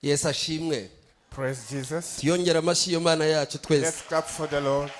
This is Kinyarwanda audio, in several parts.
Yes ashimwe. Praise Jesus. Tiyongera amashyi yo Mana yacu twese. Let's clap for the Lord.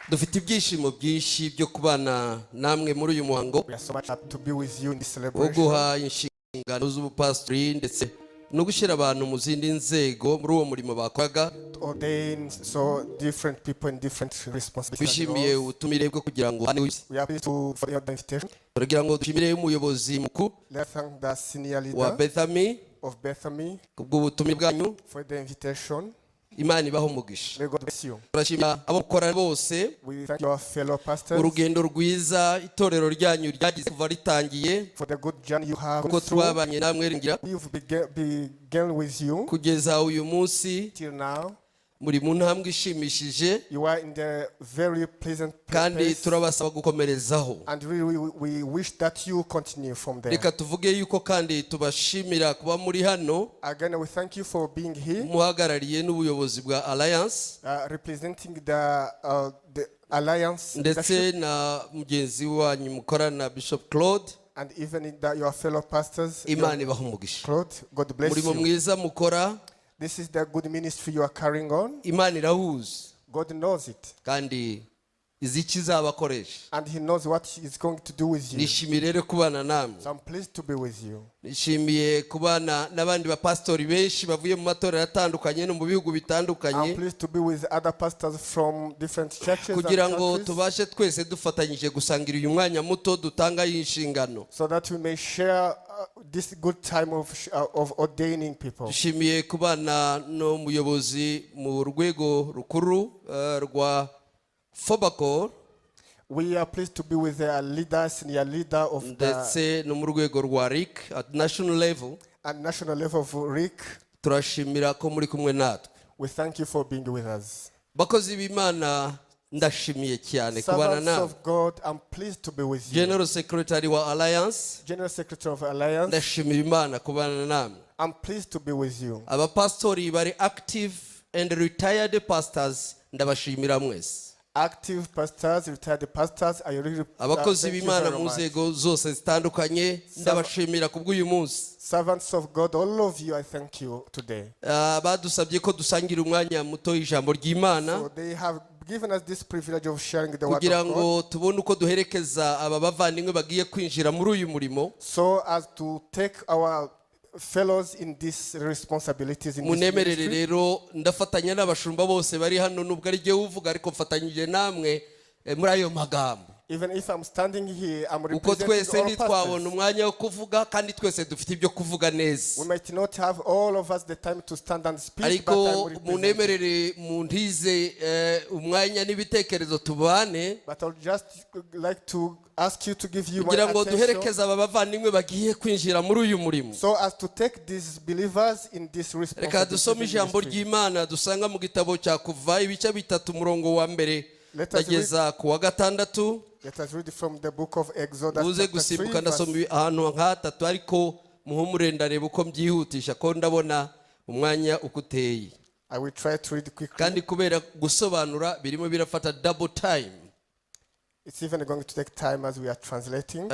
Dufite ibyishimo byinshi byo kubana namwe muri uyu muhango. We are so much happy to be with you in this Wo celebration. guha inshingano z'ubupastori ndetse no gushyira abantu mu zindi nzego muri uwo murimo bakoraga. Ordain so different people in different responsibilities. Twishimiye ubutumire bwo kugira ngo We are pleased for the invitation. turagira ngo dushimire umuyobozi mukuru Let's thank the senior wa leader Bethany of Bethany kubw'ubutumire bwanyu. for the invitation. Imana ibaho umugisha. May God bless you. Turashimira abo mukora bose We thank your fellow pastors urugendo rwiza itorero ryanyu ryagize kuva ritangiye for the good journey you have kuko gone through. twabanye namwe ringira You've began with you kugeza uyu munsi. till now. Muri mu ntambwe ishimishije You are in the very pleasant kandi place. turabasaba gukomerezaho. And we wish that you continue from there. Reka tuvuge yuko kandi tubashimira kuba muri hano Again, we thank you for being here, muhagarariye n'ubuyobozi bwa Alliance representing the Alliance ndetse leadership, na mugenzi wanyu mukorana Bishop Claude. and even your fellow pastors. Imana ibaha umugisha. Claude, God bless Murimo you. mwiza mukora, This is the good ministry you are carrying on. Imana irahuza God knows it, kandi izi icyo izabakoresha. and He knows what He's going to do with you. Nishimiye rero kubana namwe. So I'm pleased to be with you. Nishimiye kubana n'abandi bapastori benshi bavuye mu matorero atandukanye no mu bihugu bitandukanye I'm pleased to be with other pastors from different churches and kugira ngo countries, tubashe twese dufatanyije gusangira uyu mwanya muto dutanga inshingano. so that we may share this good time of ordaining people. Dushimiye kubana no muyobozi mu rwego rukuru rwa Fobacor We are pleased to be with the leader, senior leader of the ndetse no mu rwego rwa RIC at national level. at national level of RIC. Turashimira ko muri kumwe natwe. We thank you for being with us. Bakozi b'Imana ndashimiye cyane kubana Servants nawe. of God, I'm pleased to be with you. General Secretary wa Alliance General Secretary of Alliance, ndashimira Imana kubana namwe. I'm pleased to be with you. Abapastori bari active and retired pastors ndabashimira mwese. Active pastors, retired pastors, I really Abakozi thank you b'Imana very mu much. nzego zose zitandukanye ndabashimira kubw'uyu munsi. Servants of God, all of you, I thank you today. Badusabye ko dusangira umwanya muto y'ijambo ry'Imana So they have given us this privilege of sharing the word kugira of God, ngo tubone uko duherekeza aba bavandimwe bagiye kwinjira muri uyu murimo. so as to take our fellows in these responsibilities in this Munemerere ministry. rero ndafatanya n'abashumba bose bari hano nubwo ari jye uvuga ariko mfatanyije namwe muri ayo magambo. Even if I'm standing here, I'm Uko twese representing all ntitwabona pastors. umwanya wo kuvuga kandi twese dufite ibyo kuvuga neza. We might not have all of us the time to stand and speak, but Ariko I'm representing. munemerere muntize umwanya n'ibitekerezo tubane But I would just like to ask you to give you my kugira ngo attention, duherekeze aba bavandimwe bagiye kwinjira muri uyu murimo. so as to take these believers in this Reka dusome responsibility. ijambo ry'Imana dusanga mu gitabo cya Kuva ibice 3 umurongo wa mbere Let us ageza ku wa gatandatu. Let us read from the book of Exodus Uze chapter 3, gusimbuka ndasoma verse- ahantu nk'hatatu ariko muhumure ndareba uko mbyihutisha ko ndabona umwanya uko uteye I will try to read quickly. kandi kubera gusobanura birimo birafata double time. It's even going to take time as we are translating.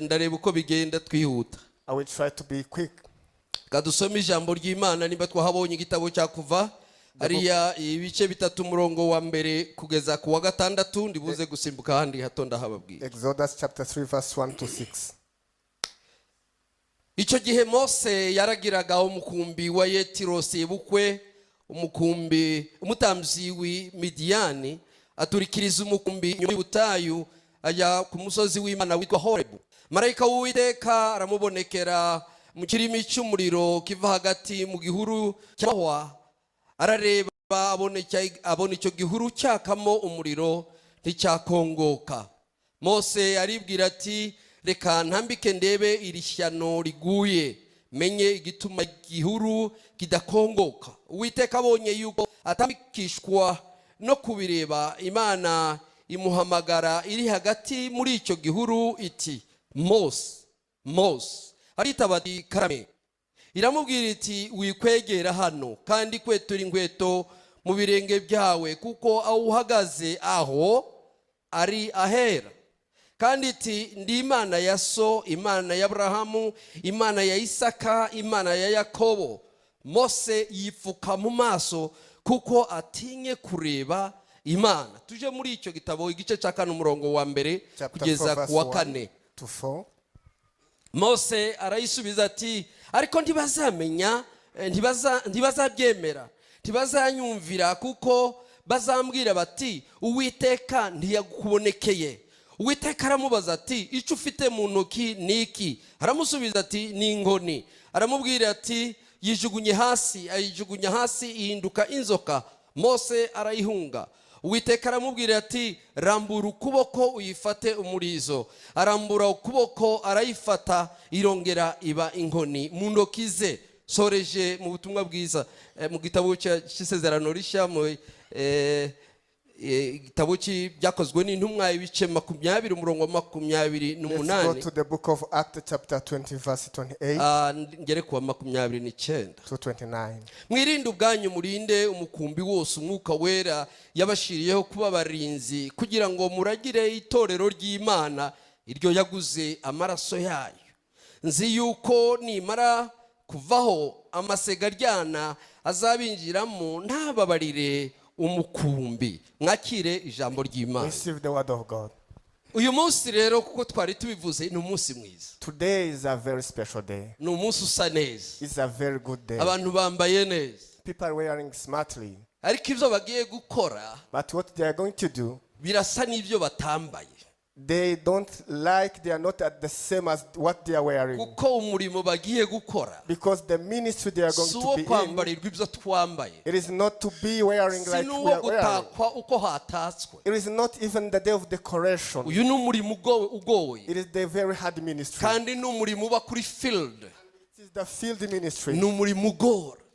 Ndareba uko bigenda twihuta. I will try to be quick. Kadusome ijambo ry'Imana niba twahabonye igitabo cya Kuva ariya ibice 3 umurongo wa mbere kugeza ku wa gatandatu. Ndibuze gusimbuka handi hato ndahababwira. Exodus chapter 3 verse 1 to 6. Icyo gihe Mose yaragiraga umukumbi wa Yetiro sebukwe, umutambyi w'Imidiyani aturikiriza umukumbi nyuma y'ubutayu ajya ku musozi w'Imana witwa Horebu. Marayika w'Uwiteka aramubonekera mu kirimi cy'umuriro kiva hagati mu gihuru cy'amahwa. Arareba abona icyo gihuru cyakamo umuriro nticyakongoka. Mose aribwira ati reka ntambike ndebe iri shyano riguye menye igituma igihuru kidakongoka. Uwiteka abonye yuko atambikishwa no kubireba, Imana imuhamagara iri hagati muri icyo gihuru iti Mose, Mose. Aritaba ati karame. Iramubwira iti wikwegera hano kandi kwetura inkweto mu birenge byawe kuko aho uhagaze aho ari ahera. kandi iti ndi Imana ya so, Imana ya Abrahamu, Imana ya Isaka, Imana ya Yakobo. Mose yipfuka mu maso kuko atinye kureba Imana. Tuje muri icyo gitabo igice cya 4 umurongo wa mbere kugeza ku wa 4. Mose arayisubiza ati ariko ntibazamenya, ntibazabyemera, ntibazanyumvira kuko bazambwira bati Uwiteka ntiyakubonekeye. Uwiteka aramubaza ati icyo ufite mu ntoki niki? Aramusubiza ati ni inkoni. Aramubwira ati yijugunye hasi. Ayijugunya hasi ihinduka inzoka. Mose arayihunga. Uwiteka aramubwira ati rambura ukuboko uyifate umurizo. Arambura ukuboko arayifata irongera iba inkoni mu ntoki ze. Soreje mu butumwa bwiza mu gitabo cy'isezerano rishya mu igitabo byakozwe n'intumwa ibice 20 umurongo wa 28. Let's go to the book of Acts chapter 20 verse 28 ngere ku 29 to 29. Mwirinde ubwanyu murinde umukumbi wose umwuka wera yabashiriyeho kuba barinzi kugira ngo muragire itorero ry'Imana iryo yaguze amaraso yayo. Nzi yuko nimara kuvaho amasega aryana azabinjiramo ntababarire umukumbi. Mwakire ijambo ry'Imana. Receive the word of God. Uyu munsi rero kuko twari tubivuze ni umunsi mwiza. Today is a very special day. Ni umunsi usa neza. It's a very good day. Abantu bambaye neza. People are wearing smartly. Ariko ibyo bagiye gukora, but what they are going to do, birasa n'ibyo batambaye. They don't like, they are not at the same as what they are wearing. Kuko umurimo bagiye gukora, because the ministry they are going to be in, it is not to be wearing like we are wearing. It is not even the day of decoration. It is the very hard ministry. It is the field ministry.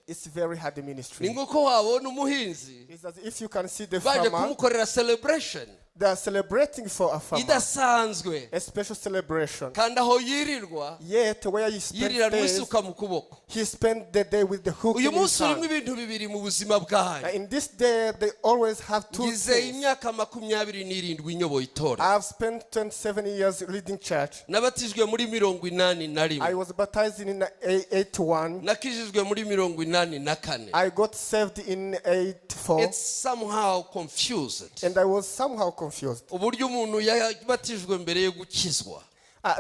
It's very hard ministry. It's as if you can see the farmer. They are celebrating for a farmer. A special celebration. Yet where he spent days, he spent the day with the hook in his hand. In this day they always have two things. I have spent 27 years leading church. I was baptized in 81. I got saved in 84. It's somehow confused. And I was somehow confused.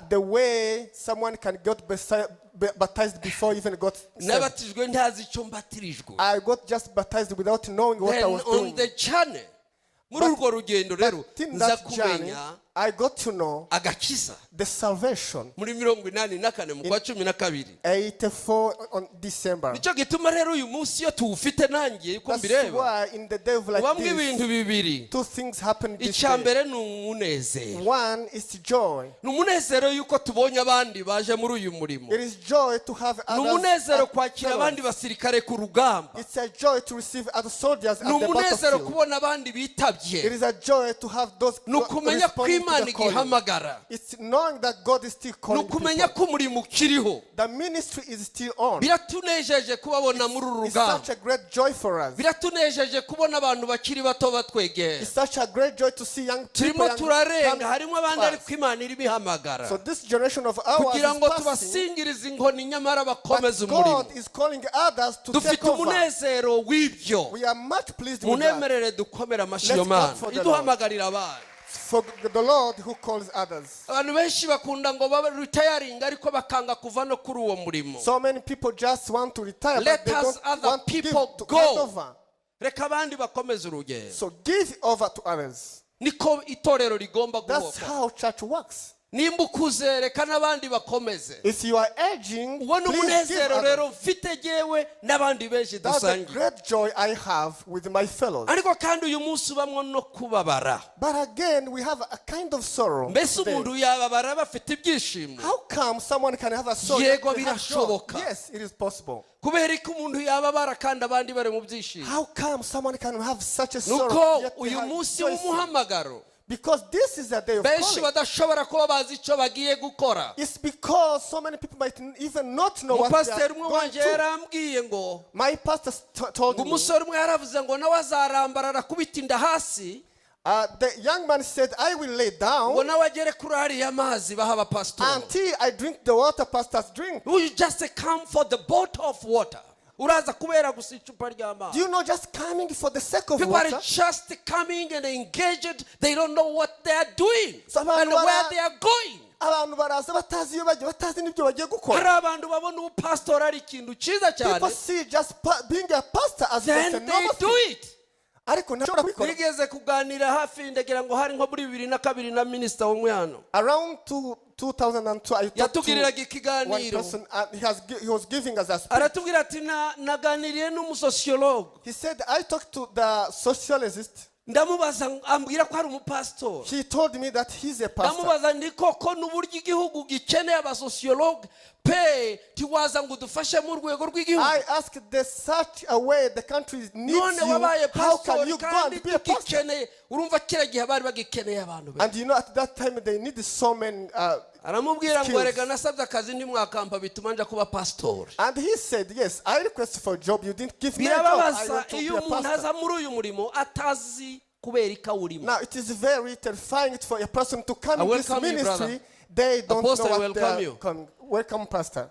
The way someone can get baptized before even got saved. I got just baptized without knowing what I was doing. On the journey, in that journey, I got to know the salvation. 84 on December. That's why in the day of like this, two things happen this day. One is joy. It is joy to have others. It's a joy to receive other soldiers at the battlefield. It is a joy to have those responding to the calling. It's knowing that God is still calling people. The ministry is still on. It's such a great joy for us. It's such a great joy to see young people. So this generation of ours is passing, but God is calling others to take over. We are much pleased with that. Let's clap for the Lord. For the Lord who calls others. So many people just want to retire, but they don't want people to hand over. So give over to others. That's how church works. If you are aging, please give others. That's the great joy I have with my fellows. But again, we have a kind of sorrow today. How come someone can have a sorrow? Yes, it is possible. How come someone can have such a sorrow yet they have joy? Because this is a day of calling. It's because so many people might even not know what they are going to. My pastor told me The young man said, I will lay down ngo nawe agere kuri hariya mazi baha abapasitori. until I drink the water pastors drink. You just come for the bottle of water. Uraza kubera gusa icupa ry'amazi. Do you know, just coming for the sake of People water? are just coming and engaged. They don't know what they are doing So and where they are going. abantu baraza batazi iyo bajya, batazi n'ibyo bagiye gukora. Hari abantu babona ubupasitori ari ikintu cyiza cyane. People see just being a pastor as just a Then normal they do thing. it. Ariko ntashobora kubikora. Nigeze kuganira hafi ndagira ngo hari nko muri 2002 na minister umwe hano. Around 2002, I talked Yatubwiriraga to one ikiganiro. person, and he was giving us a speech. Aratubwira ati naganiriye n'umusociologue. He said, I talked to the sociologist. Ndamubaza ambwira ko hari umupasitori. He told me that he's a pastor. Ndamubaza ndi koko n'uburyo igihugu gikeneye abasociologue pe tiwaza ngo dufashe mu rwego rw'igihugu. I asked, there's such a way the country needs None you. wabaye How can pastor you go kandi and be a pastor? tugikeneye. Urumva kira gihe bari bagikeneye abantu be. And you know, at that time they needed so many aramubwira ngo skills. erega nasabye akazi ntimwakampa bituma nja kuba pastor. And he said, yes, I requested for a job. You didn't give me a job. I Birababaza want to be iyo a umuntu pastor. aza muri uyu murimo atazi kubera ikawurimo. Now, it is very terrifying for a person to come I in this welcome you, ministry. brother. They don't Apostle, know I what they welcome are you. coming. Welcome, pastor.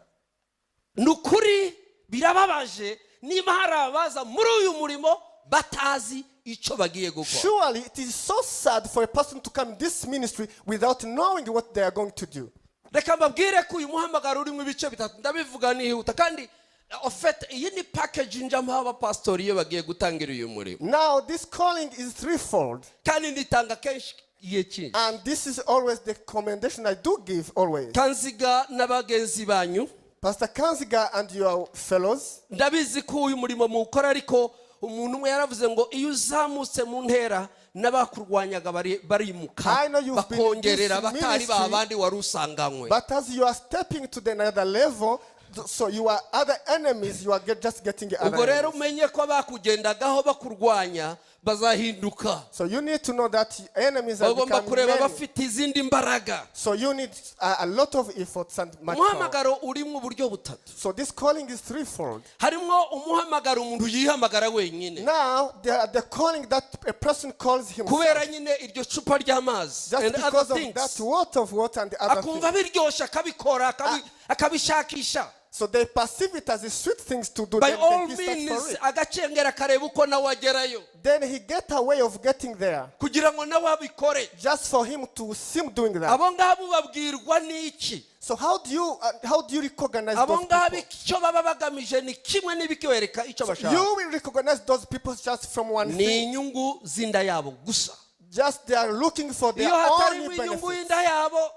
Nukuri birababaje niba hari abaza muri uyu murimo batazi icyo bagiye gukora. Surely it is so sad for a person to come in this ministry without knowing what they are going to do. Reka mbabwire ko uyu muhamagaro urimo ibice bitatu ndabivuga nihuta kandi ofete iyi ni package njamo abapastori iyo bagiye gutangira uyu murimo. Now this calling is threefold. Kandi nditanga kenshi igihe cyinshi. And this is always the commendation I do give always. Kanziga n'abagenzi banyu. Pastor Kanziga and your fellows. Ndabizi ko uyu murimo mukora ariko umuntu umwe yaravuze ngo iyo uzamutse mu ntera n'abakurwanyaga barimuka bakongerera batari babandi wari usanganywe. But as you are stepping to the another level, so you are other enemies, you are just getting other ubwo rero enemies. umenye ko bakugendagaho bakurwanya bazahinduka. So you need to know that enemies are bagomba becoming kureba many. bafite izindi mbaraga. So you need a lot of efforts and much umuhamagaro power. urimo uburyo butatu. So this calling is threefold. harimo umuhamagaro umuntu yihamagara wenyine Now the calling that a person calls himself kubera nyine iryo cupa ry'amazi just and because other of things. that water of water and the other akumva things. biryoshye akabikora akabishakisha. So they perceive it as a sweet things to do. By Then all he search means for it. agacengera kareba uko nawe agerayo Then he get a way of getting there kugira ngo nawe abikore. just for him to seem doing that. abo ngabo babwirwa n'iki? So how do you recognize abo those ngabo people? icyo baba bagamije ni kimwe n'ibikiwereka icyo bashaka. You will recognize those people just from one ni thing. inyungu z'inda yabo gusa. Just they are looking for their iyo hatari own mu inyungu benefits. y'inda yabo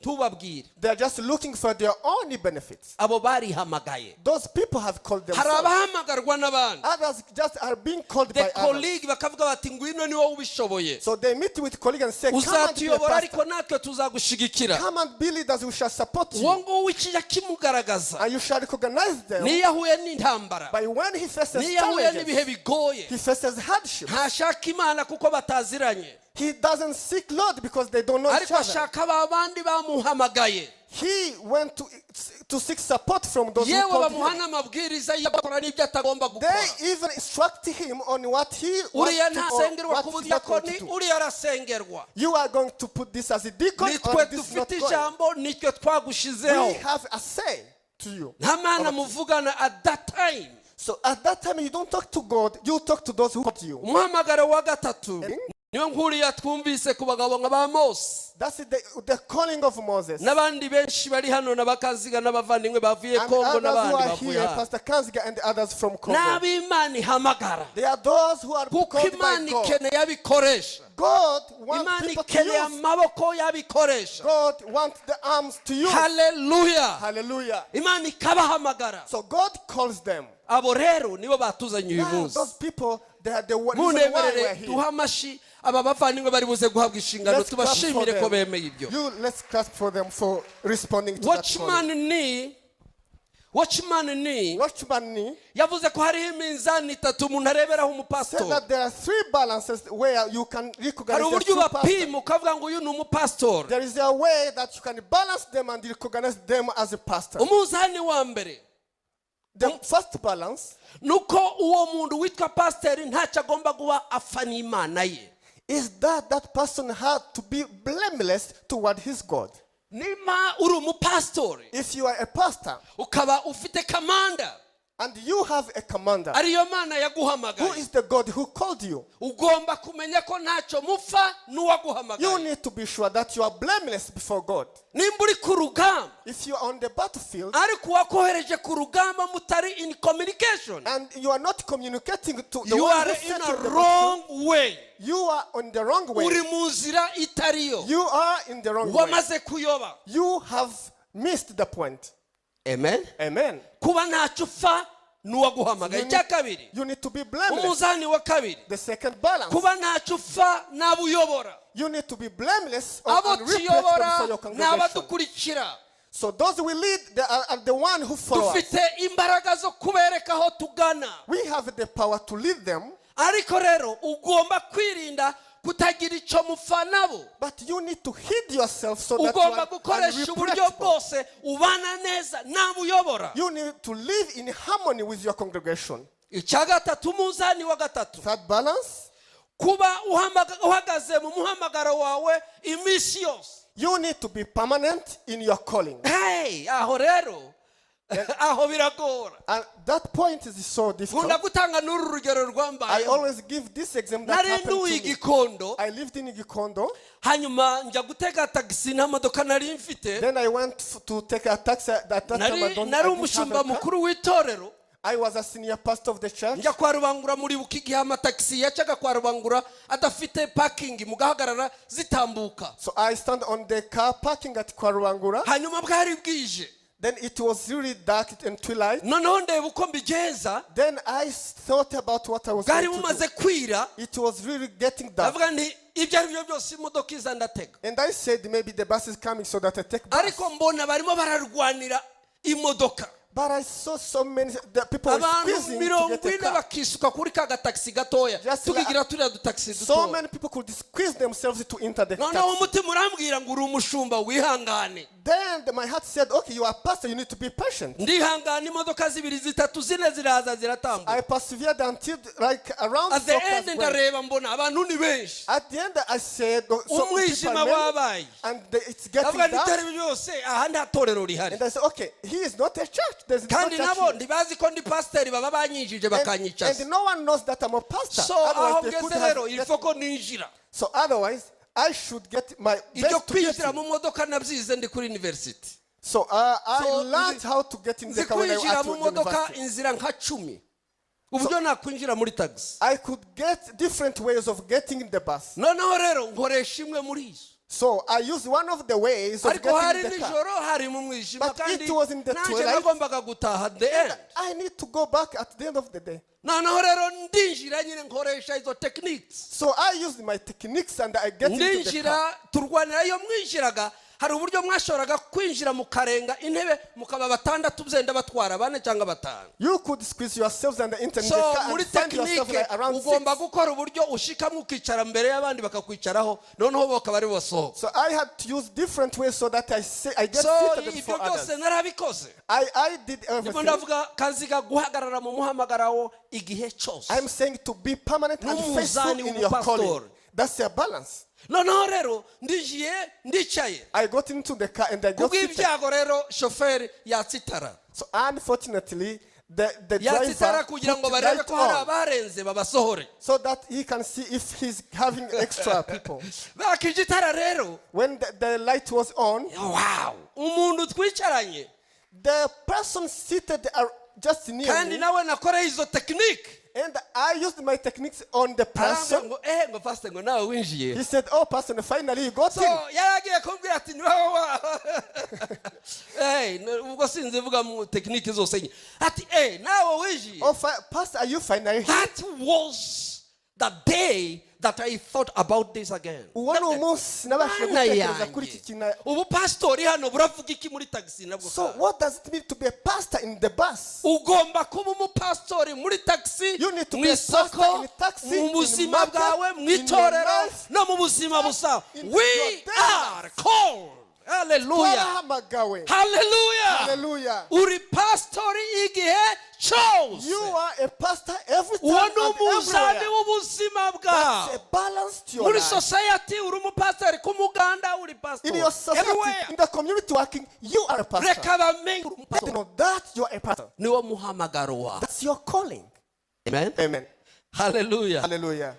tubabwire. They are just looking for their own benefits. abo barihamagaye. Those people have called hari themselves. abahamagarwa n'abandi. Others just are being called the by others. colleague bakavuga bati ngwino ni wowe ubishoboye. So they meet with colleagues and say, come and be a uzatuyobora ariko pastor. natwe tuzagushigikira. Come and be leaders, we shall support uwo you. nguwo ikijya kimugaragaza And you shall recognize them. niyo ahuye n'intambara, But when he faces niyo ahuye n'ibihe challenges, bigoye, he faces hardship. ntashaka imana kuko bataziranye, He doesn't seek Lord because they don't know each ariko other. ashaka ba bandi bamuhamagaye. He went to seek support from those who yewe called bamuha him. n'amabwiriza y'abakora n'ibyo atagomba gukora. They even instruct him on what he uriya wants to ntasengerwa or ku what he's not going to budiyakoni, do. uriya arasengerwa. You are going to put this as a deacon nitwe or this not dufite going. ijambo, nitwe twagushizeho. We have a say to you. nta mana muvugana at that time. So at that time you don't talk to God, you talk to those who called you. umuhamagaro wa gatatu niyo nkuriya twumvise ku bagabo nka ba Mose That's the calling of Moses. n'abandi benshi bari hano n'abakaziga n'abavandimwe bavuye And Kongo others who n'abandi are bavuye here, hano. Pastor Kanziga and others from Congo. n'ab'Imana ihamagara They are those who are kuko called by Imana God. ikeneye abikoresha. God wants Imana people to ikeneye use. amaboko y'abikoresha. God wants the arms to use. Haleluya. Hallelujah. Imana ikabahamagara. So God calls them. abo rero nibo batuzanye uyu Now, munsi. those people, they are the reason why we're munemerere here. duha amashi aba bavandimwe bari buze guhabwa inshingano, Let's clap for tubashimire ko them. bemeye ibyo. Let's clap for them for responding to that calling. Watchman ni Watchman yavuze ko hariho iminzani itatu umuntu areberaho said umupastori. that there are three balances where you can recognize hari the uburyo true pastor. ubapima ukavuga ngo uyu ni umupastori. There is a way that you can balance them and recognize them as a pastor. umunzani wa mbere The first balance nuko uwo muntu witwa pasiteri ntacyo agomba kuba afana imana ye. is that that person had to be blameless toward his God. Nima uri umupastori If you are a pastor ukaba ufite kamanda and you have a commander ariyo mana who yaguhamagaye is the God who called you, ugomba kumenya ko ntacyo mupfa you n'uwaguhamagaye. need to be sure that you are blameless before God. Nimba uri ku rugamba If you are on the battlefield ariko uwakohereje ku rugamba mutari in communication, and you are not communicating to the you one are who in sent a you the wrong battlefield, way. you are on the wrong way. Uri mu nzira itariyo, You are in the wrong way. wamaze kuyoba. You have missed the point. Amen. Amen. Kuba ntacyo upfa n'uwaguhamagaye. Icya kabiri, You need to be blameless. umuzani wa kabiri, The second balance. kuba ntacyo upfa n'abuyobora. You need to be blameless or Abo unreproachable tuyobora before your congregation. n'abadukurikira So those we lead, they are the one who follow us. dufite imbaraga zo kubereka aho tugana. We have the power to lead them, Ariko rero ugomba kwirinda kutagira icyo mupfa nabo. but you need to heed yourself so that you Ugomba are gukoresha uburyo unreproachable. bwose ubana neza n'abuyobora. You need to live in harmony with your congregation. Icya gatatu, umuzani wa gatatu, Third balance. kuba uhagaze mu muhamagaro wawe iminsi yose. You need to be permanent in your calling. Hey, aho rero aho biragora. And that point is so difficult. Nkunda gutanga n'uru rugero I rwambaye. always give this example that Nari happened to ntuye me. Gikondo, I lived in Gikondo. hanyuma njya gutega tagisi nta modoka nari mfite. Then I went to take a taxi. At that time I Nari didn't have umushumba a car. mukuru w'itorero. I was a senior pastor of the church. Njya kwa Rubangura muri buki igihe amatagisi yacaga kwa Rubangura adafite parking mugahagarara zitambuka. So I stand on the car parking at Kwaruangura. Hanyuma bwari bwije. Then it was really dark and twilight. Noneho ndeba uko mbigenza. Then I thought about what I was Bwari going to bumaze do. kwira. It was really getting dark. Ndavuga nti ibyo ari byo byose imodoka iza ndatega. And I said maybe the bus is coming so that I take bus. Ariko mbona barimo bararwanira imodoka. But I saw so many people were Abantu squeezing to get a 40 car. bakisuka kuri ka gatagisi gatoya. Just Tukigira turiya dutaxi So dutoya. many people could squeeze themselves to enter the Noneho taxi. umutima urambwira ngo uri umushumba wihangane. Then my heart said, okay, you are a pastor, you need to be patient. Ndihangana, imodoka zibiri zitatu zine ziraza ziratambuka. I persevered until like around At the 4 end past 12. ndareba mbona abantu ni benshi. At the end I said, so people Umwijima are many, wabaye. and it's getting Avuga dark. nitari byose aha nta torero rihari. And I said, okay, he is not a church. There's no Kandi church nabo here. ndibazi ko ndi pasiteri baba banyinjije bakanyicaza. And no one knows that I'm a pastor. So aho Otherwise, they could ngeze have rero ilfo ko ninjira. so otherwise, I should get my Ibyo best to get kwinjira in. mu modoka nabyize ndi kuri university. So I So, learned how to get in the car when I was Zikwinjira at mu modoka university. inzira nka 10. Uburyo nakwinjira muri taxi. I could get different ways of getting in the bus. Noneho rero nkoresha imwe muri izo. So I used one of the ways of Ariko hari getting in the car. nijoro hari mu mwijima But kandi it was in the nanjye twilight. nagombaga gutaha at the end. I need to go back at the end of the day. Noneho rero ndinjira nyine nkoresha izo techniques. So I used my techniques and I get into the car. Ndinjira turwanira iyo mwinjiraga. Hari uburyo mwashoboraga kwinjira mukarenga intebe mukaba batandatu byenda batwara bane cyangwa batanu. You could squeeze yourselves and enter in the So car muri and find yourself technique like around 6. ugomba gukora uburyo ushikamo ukicara mbere y'abandi bakakwicaraho noneho bakaba ari bosohoka. So I had to use different ways so that I get So seated ibyo before byose others. narabikoze. I did Ndimo everything. ndavuga kaziga guhagarara mu muhamagarawo igihe cyose. I'm saying to be permanent and faithful N'umuzani in your calling. w'umupastori. That's your balance. Noneho rero ndijiye ndicaye. I got into the car and I got seated. Kubw'ibyago rero shoferi yatsitara. So unfortunately, the Yatsitara driver kugira ngo put barebe light ko hari on abarenze babasohore. so that he can see if he's having extra people. Bakijitara rero. When the light was on, Wow. Umuntu twicaranye. the person seated just near Kandi me, nawe nakora izo technique. and I used my techniques on the person. Ngo pastor ngo nawe winjiye. He said, oh, person, finally you got So in. yaragiye kumbwira ati niwawa. Ubwo sinzi vuga mu technique zose nye. Ati nawe winjiye. Oh, pastor, are you finally here? That was the day that I thought about this again. Uwo umunsi nabashije Mana gutekereza kuri iki yanjye. kintu. Ubu pastori hano buravuga iki muri taxi nabwo? So what does it mean to be a pastor in the bus? Ugomba kuba umupastori muri taxi, You need to mu be a pastor isoko, in taxi, mu in buzima market, bwawe, mu in your itorero, life, no mu buzima busa. in We your daily are called. Hallelujah. Twarahamagawe. Hallelujah. Hallelujah. Uri pastori igihe cyose You are a pastor every time uwo and ni umuzani everywhere. w'ubuzima That's bwawe a balance to your muri life. society uri umupasiteri ku muganda uri In your pastor society, everywhere in the community working, you are a pastor. reka bamenye uri Let them umupasiteri know that you are a pastor. niwo muhamagaro wawe That's your calling. amen Amen. haleluya Hallelujah.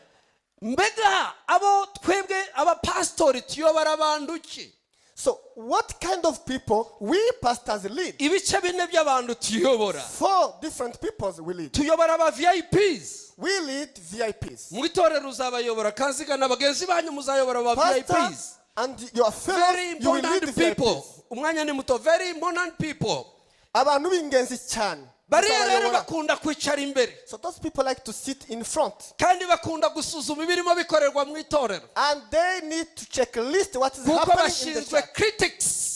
mbega abo twebwe abapasitori tuyobora abantu ki So, what kind of people we pastors lead? ibice bine by'abantu tuyobora 4 different peoples we lead. tuyobora aba VIPs We lead VIPs. mu itorero uzabayobora kanziga na bagenzi banyu muzayobora aba Pastor VIPs and your very fellows, you will lead important VIPs. people umwanya ni muto very important people Abantu b'ingenzi cyane. bariya rero Muzabayobora. bakunda kwicara imbere So those people like to sit in front. kandi bakunda gusuzuma ibirimo bikorerwa mu itorero And they need to check list what is kuko happening in the bashinzwe church. critics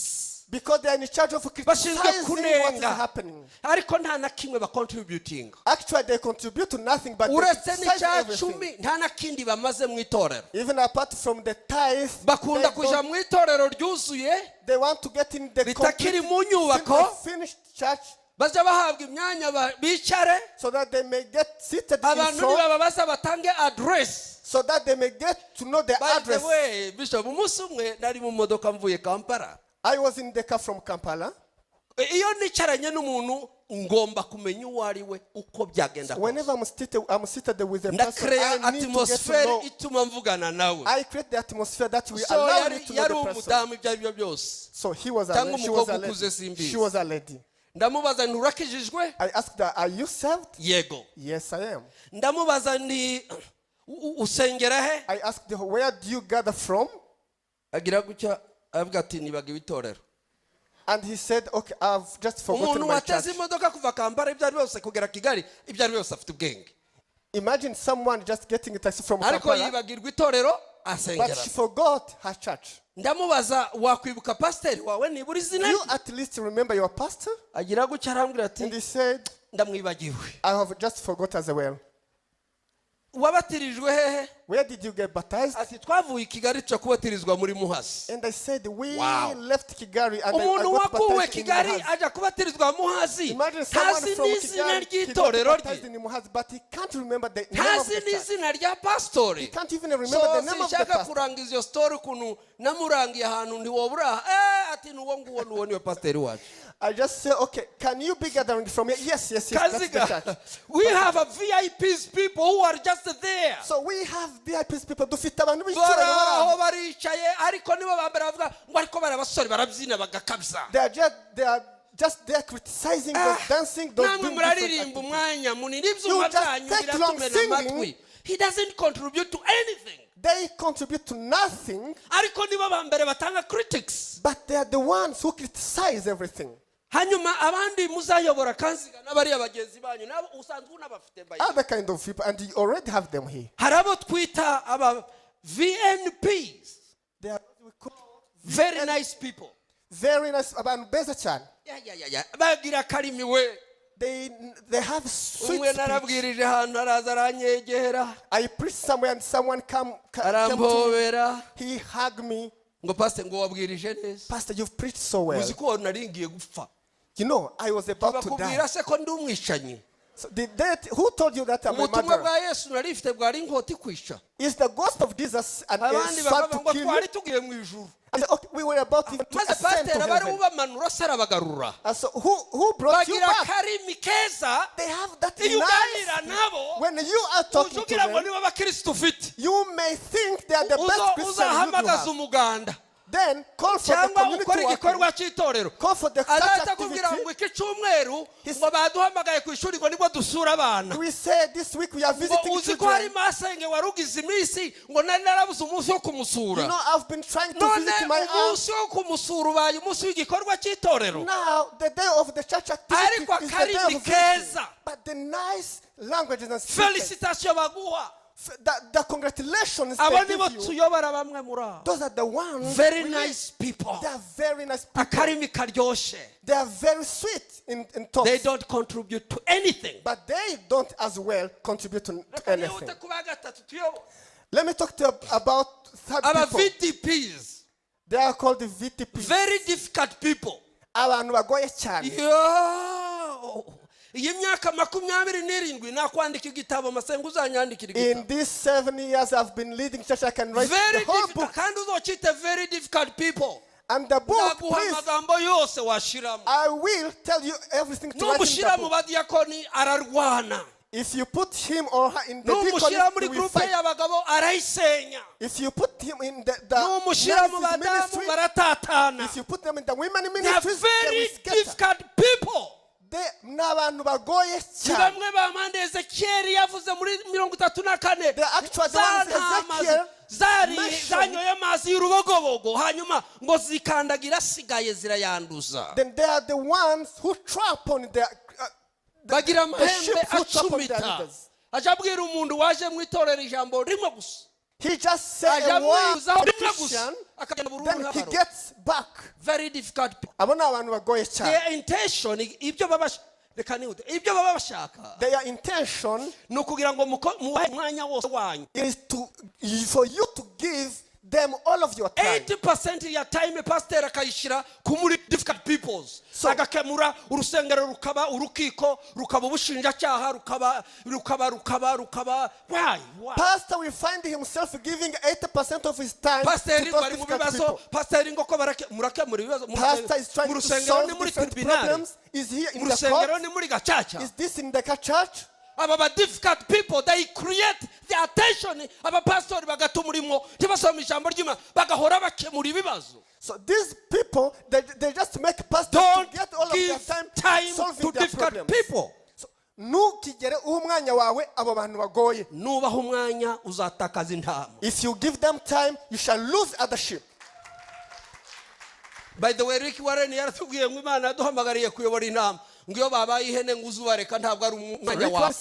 Because they are in charge of bashinzwe criticizing what is kunenga happening. ariko nta na kimwe bacontributing Actually, they contribute to nothing but they uretse criticize n'icya everything. cumi nta na kindi bamaze mu itorero Even apart from the tithe, bakunda kuja mu itorero ryuzuye they want to get in the ritakiri complete, mu nyubako finished church baza bahabwa imyanya bicare so that they may get seated in abantu front, nibababaza batange address so that they may get to know the by the address. way bishop umunsi umwe nari mu modoka mvuye Kampala I was in the car from Kampala. iyo nicaranye n'umuntu ngomba kumenya uwo ari we uko byagenda kose Whenever I'm seated with a person, ndakrea I need to get to atmosphere know. ituma mvugana nawe I create the atmosphere that will so allow me to know yari the person. umudamu ibyo ari byo byose So he was a cyangwa lady. She was a umukobwa ukuze lady. simbizi She was a lady. ndamubaza nti urakijijwe I asked her, "Are you saved?" yego Yes, I am. ndamubaza nti usengera he I asked her, "Where do you gather from?" agira gutya avuga ati nibaga ibitorero And he said, "Okay, I've just forgotten umuntu my wateze church." imodoka kuva Kampala ibyo ari byose kugera Kigali ibyo ari byose afite ubwenge Imagine someone just getting a taxi from ariko Kampala, yibagirwa itorero but asengera she forgot her church. ndamubaza wakwibuka pasiteri wawe nibura izina You rye at least remember your pastor? agira gutya arambwira ati And he said, ndamwibagiwe "I have just forgot as well." wabatirijwe hehe Where did you get baptized? ati twavuye i Kigali tuja kubatirizwa muri Muhazi And I said, "We Wow. left Kigali and I umuntu got wakuwe baptized in Kigali Muhazi." aja kubatirizwa Muhazi Imagine someone ntazi from n'izina Kigali, he got ry'itorero baptized rye in Muhazi, but he can't remember the name of ntazi the church. n'izina rya pasitori He can't even remember so the name of the sinshaka pastor. kurangiza iyo story ukuntu namurangiye ahantu ntiwobura ati nuwo nguwo nuwo niwe pasiteri wacu I just say, "Okay, can you be gathering from here?" Yes, that's the Kaziga, church. we have a VIPs people who are just there So we have VIPs people. Dufite abantu bari b'icyubahiro bari aho aho. baricaye ariko nibo bambere bavuga ngo ariko bari abasore barabyina bagakabya They are just there criticizing those dancing, those namwe doing muraririmba different umwanya munini ibyuma just byanyu take long biratumena singing. amatwi he doesn't contribute to anything They contribute to nothing, ariko nibo bambere batanga critics but they are the ones who criticize everything. hanyuma abandi muzayobora kanziga n'abariya bagenzi banyu nabo usanzwe unabafite bayi Other kind of people, and you already have them here. hari abo twita aba VNPs They are what we call very nice people very nice abantu beza cyane. bagira karimi we They have sweet umwe speech. narabwirije ahantu araza aranyegera I preach somewhere and someone came to me. arambobera He hugged me. ngo pastor ngo wabwirije neza "Pastor, you've preached so well." uzi ko naringiye gupfa You know, I was about to die. bakubwira se ko ndi umwishanyi So who told you that I'm a ubutumwa murderer? bwa Yesu narifite bwari inkota ikwisha Is the gospel of Jesus and a abandi sword bakavuga to ngo kill twari you? tugiye mu ijuru I said, "Okay, we were about even to maze ascend to pasiteri bari heaven." bubamanura se arabagarura And so who brought you bagira back? karimi keza They have that iyo uganira nice. nabo When you are talking to ujugira ngo them, niba abakirisitu ufite you may think they are the best Christians you do uzahamagaza have. umuganda Then call for the cyangwa community ukora working. igikorwa cy'itorero Call for the church azahita akubwira activity. ngo iki cyumweru ngo baduhamagaye ku ishuri ngo nibwo dusura abana We say this week we are ngo visiting uzi ko hari children. masenge wari ugize iminsi ngo nari narabuze umunsi wo kumusura You know, I've been trying to none visit my house. umunsi wo kumusura ubaye umunsi w'igikorwa cy'itorero Now, the day of the church activity ariko is the day akarimi of keza visiting. But the nice languages and speeches, felicitation baguha the congratulations abo they nibo give you, tuyobora bamwe muri abo those are the ones. very we nice people They are very nice people. akarimi karyoshe They are very sweet in talks. they don't contribute to anything But they don't as well contribute to anything. nihute kuba gatatu tuyobora Let me talk to you about third aba people. VTPs They are called the VTP. very difficult people Abantu bagoye cyane. Yo! iyi myaka 27 nakwandika igitabo masenga uzanyandikira igitabo. In these 7 years I've been leading church, I can write the whole book. Kandi uzocite very difficult people. And the book, please, I will tell you everything to write in the book. If you put him or her in the deacon, he will fight. If you put him in the ministry, if you put them in the women ministries, they are very difficult people. They are actually zanyoye amazi y'urubogobogo hanyuma ngo zikandagira sigaye zirayanduza. Then they are the ones who trample on the bagira amahembe acumita. Ajabwira umuntu waje mu itorero ijambo rimwe gusa. He just said a word, then he gets back. Very difficult. Abona abantu bagoye cyane. Their intention ibyo babasha ibyo baba bashaka. Their intention no kugira ngo mwanya wose wanyu is for you to give them all of your time. 80% ya time pastor akayishira ku muri difficult peoples. Agakemura urusengero rukaba urukiko rukaba ubushinja cyaha rukaba why? Pastor will find himself giving 80% of his time pastor to those difficult people. Pastor ngo ko murakemura ibibazo. Pastor is trying to solve different problems. Is here in the court? Is this in the church? Aba difficult people, they create the attention. Aba pastor bagatumurimo tibasoma ijambo ry'Imana bagahora bakemura ibibazo. So these people, they just make pastors to get all of their time solving to their difficult problems. People. So nukigere umwanya wawe abo bantu bagoye. Nubaho umwanya uzatakaza intama. If you give them time, you shall lose other sheep. By the way, Rick Warren yaratubwiye ngo Imana yaduhamagariye kuyobora intama. Ngiyo babaye ihene nguzubareka ntabwo ari umwanya wawe.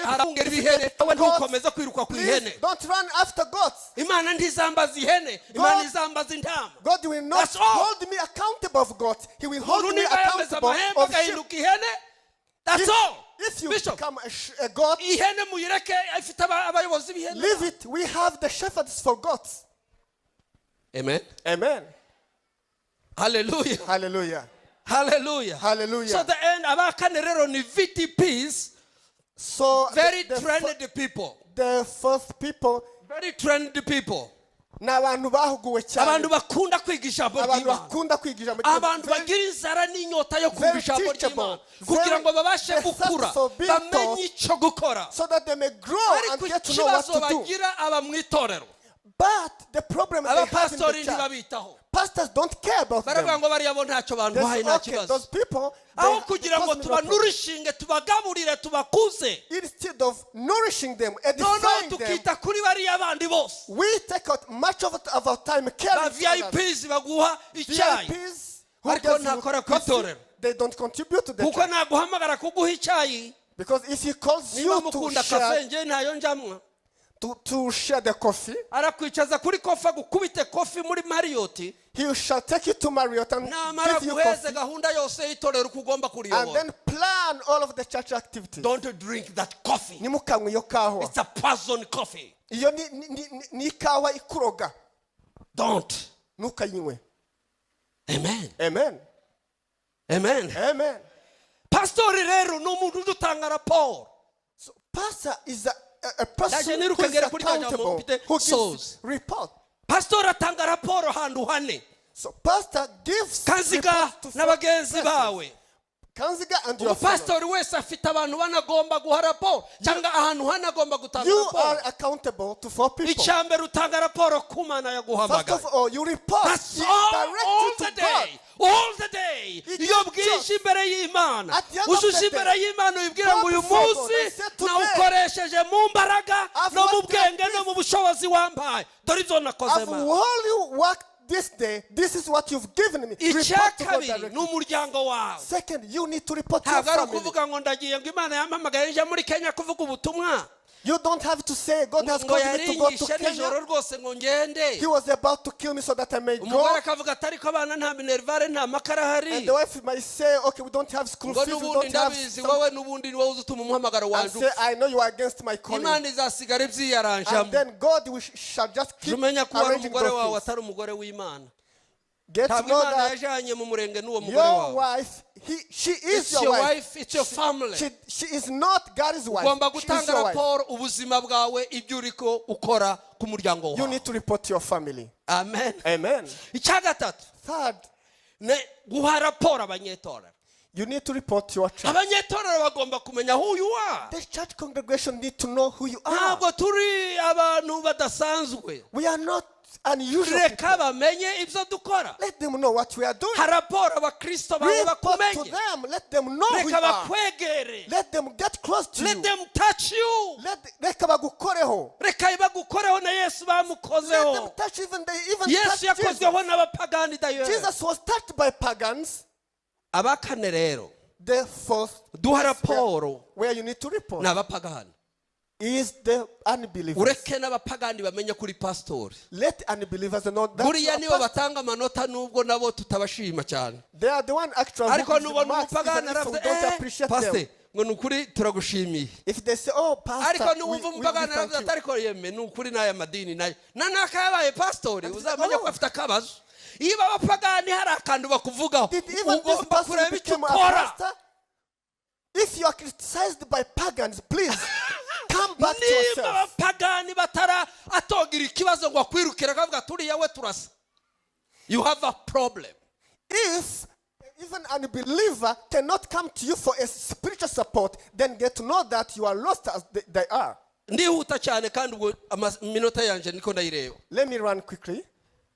Harabungeri bihene we ntukomeza kwiruka ku ihene. Don't run after goats. Imana ntizambaza ihene, Imana izambaza intama. God will not hold me accountable of goats. He will hold me accountable of sheep. That's all. If you become a goat, ihene muyireke ifite abayobozi b'ihene. Leave it. We have the shepherds for goats. Amen. Amen. Hallelujah. Hallelujah. Hallelujah. Hallelujah. So the end abakane rero ni VTPs. So very trained people. The first people, very trained people. N'abantu bahuguwe cyane. Abantu bakunda kwigisha ijambo ry'Imana. Abantu bakunda kwigisha ijambo ry'Imana. Abantu bagira inzara n'inyota yo kumva ijambo ry'Imana kugira ngo babashe gukura bamenye icyo gukora. So that they may grow and get to know what to do. Bagira aba mu itorero. But the problem they have in the church, pastors don't care about them. Those people, instead of nourishing them, edifying them, we take out much of our time caring for them. VIPs who coffee, they don't contribute to the church. Because if he calls you to share, to share the coffee, he shall take you to Marriott and give you coffee, and then plan all of the church activities. Don't drink that coffee. It's a poison coffee. Don't. Amen. Amen. Amen. Amen. Pastor rero n'umuntu udutanga raporo. So pastor is a person who is accountable, who gives report. Pastor atanga raporo handu hane. So pastor gives Kanziga n'abagenzi bawe. Kanziga and your pastor wese afite abantu banagomba guha raporo cyangwa ahantu hanagomba gutanga raporo. You are accountable to 4 people. Icyambere utanga raporo kumana yaguhamagara. First of all, you report all the day. All the day. Iyo bwije imbere y'Imana. Ushushe imbere y'Imana ubwira ngo uyu munsi na ukoresheje mu mbaraga no mu bwenge no mu bushobozi wampaye. Dore izo nakoze ma. While you work this day, this is what you've given me. Report to God directly. N'umuryango wawe. Second, you need to report to your family. Kuvuga ngo ndagiye ngo Imana yampamagaye nje muri Kenya kuvuga ubutumwa. You don't have to say God has called me to go to Kenya. He was about to kill me so that I may go. And the wife might say, okay, we don't have school fees, we don't have and say, I know you are against my calling. And then God shall just keep arranging those things. Get to know that your wife, She is It's your wife, it's your family. She is not God's wife. Ugomba She is gutanga your wife. raporo ubuzima bwawe ibyo uriko ukora ku muryango You wawe. need to report to your family. Amen. Amen. Icya gatatu, Third, guha raporo abanyetorero. you need to report to your church. Abanyetorero bagomba kumenya who you are. The church congregation need to know who you are. Ntabwo turi abantu badasanzwe. We are not unusual Reka people. bamenye ibyo dukora. Let them know what we are doing. Ha raporo abakristo bawe Report to bakumenye. them. Let them know who you Reka are. bakwegere. Let them get close to Let you. them touch you. Reka bagukoreho. Reka bagukoreho na Yesu Let them bamukozeho. touch even Yesu touch Jesus. yakozweho n'abapagani dayo. Jesus was touched by pagans. Abakane rero The fourth duha raporo where you need to report n'abapagani. is the unbelievers. Ureke n'abapagani bamenye kuri pastori. Let unbelievers know that Buriya nibo batanga amanota nubwo nabo tutabashima cyane. they are the one actually Ariko who gives the nubona marks, umupagani even if we aravuze don't appreciate them. pastor ngo nukuri turagushimiye. If they say, oh, pastor, Ariko we nuwumva umupagani thank aravuze you. ariko yeme nukuri n'aya madini nayo nanakabaye pastori uzamenya ko afite akabazo. Iyo abapagani hari akantu bakuvugaho Did even this ugomba person kureba icyo become a ukora. pastor? If you are criticized by pagans, please come back to Niba yourself. abapagani batara atogira ikibazo ngo akwirukire akavuga turiya we turasa. You have a problem. If even an unbeliever cannot come to you for a spiritual support, then get to know that you are lost as they are. Ndihuta cyane kandi ubwo minota yanje niko ndayireba. Let me run quickly.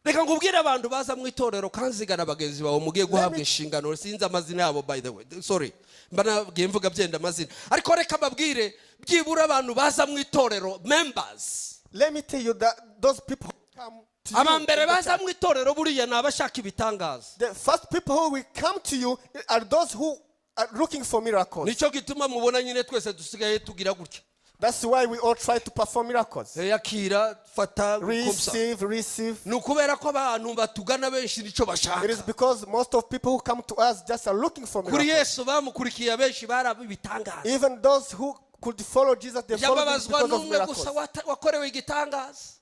Reka ngubwire abantu baza mu itorero kanzigana bagenzi bawe mugiye guhabwa inshingano sinzi amazina yabo by the way. Sorry. Mbana mvuga byenda amazina. Ariko reka babwire byibura abantu baza mu itorero members. Let me tell you that those people who come to you. Abambere baza mu itorero buriya nabashaka ibitangaza. The first people who will come to you are those who are looking for miracles. Nico gituma mubona nyine twese dusigaye tugira gutya. That's why we all try to perform miracles. Yakira fata Receive. nukubera ko abantu batugana benshi nico bashaka. It is because most of people who come to us just are looking for Kuri miracles. Yesu bamukurikiye benshi barabitangaza. Even those who could follow Jesus, they follow him Yababazwa because of n'umwe miracles. gusa wakorewe igitangaza.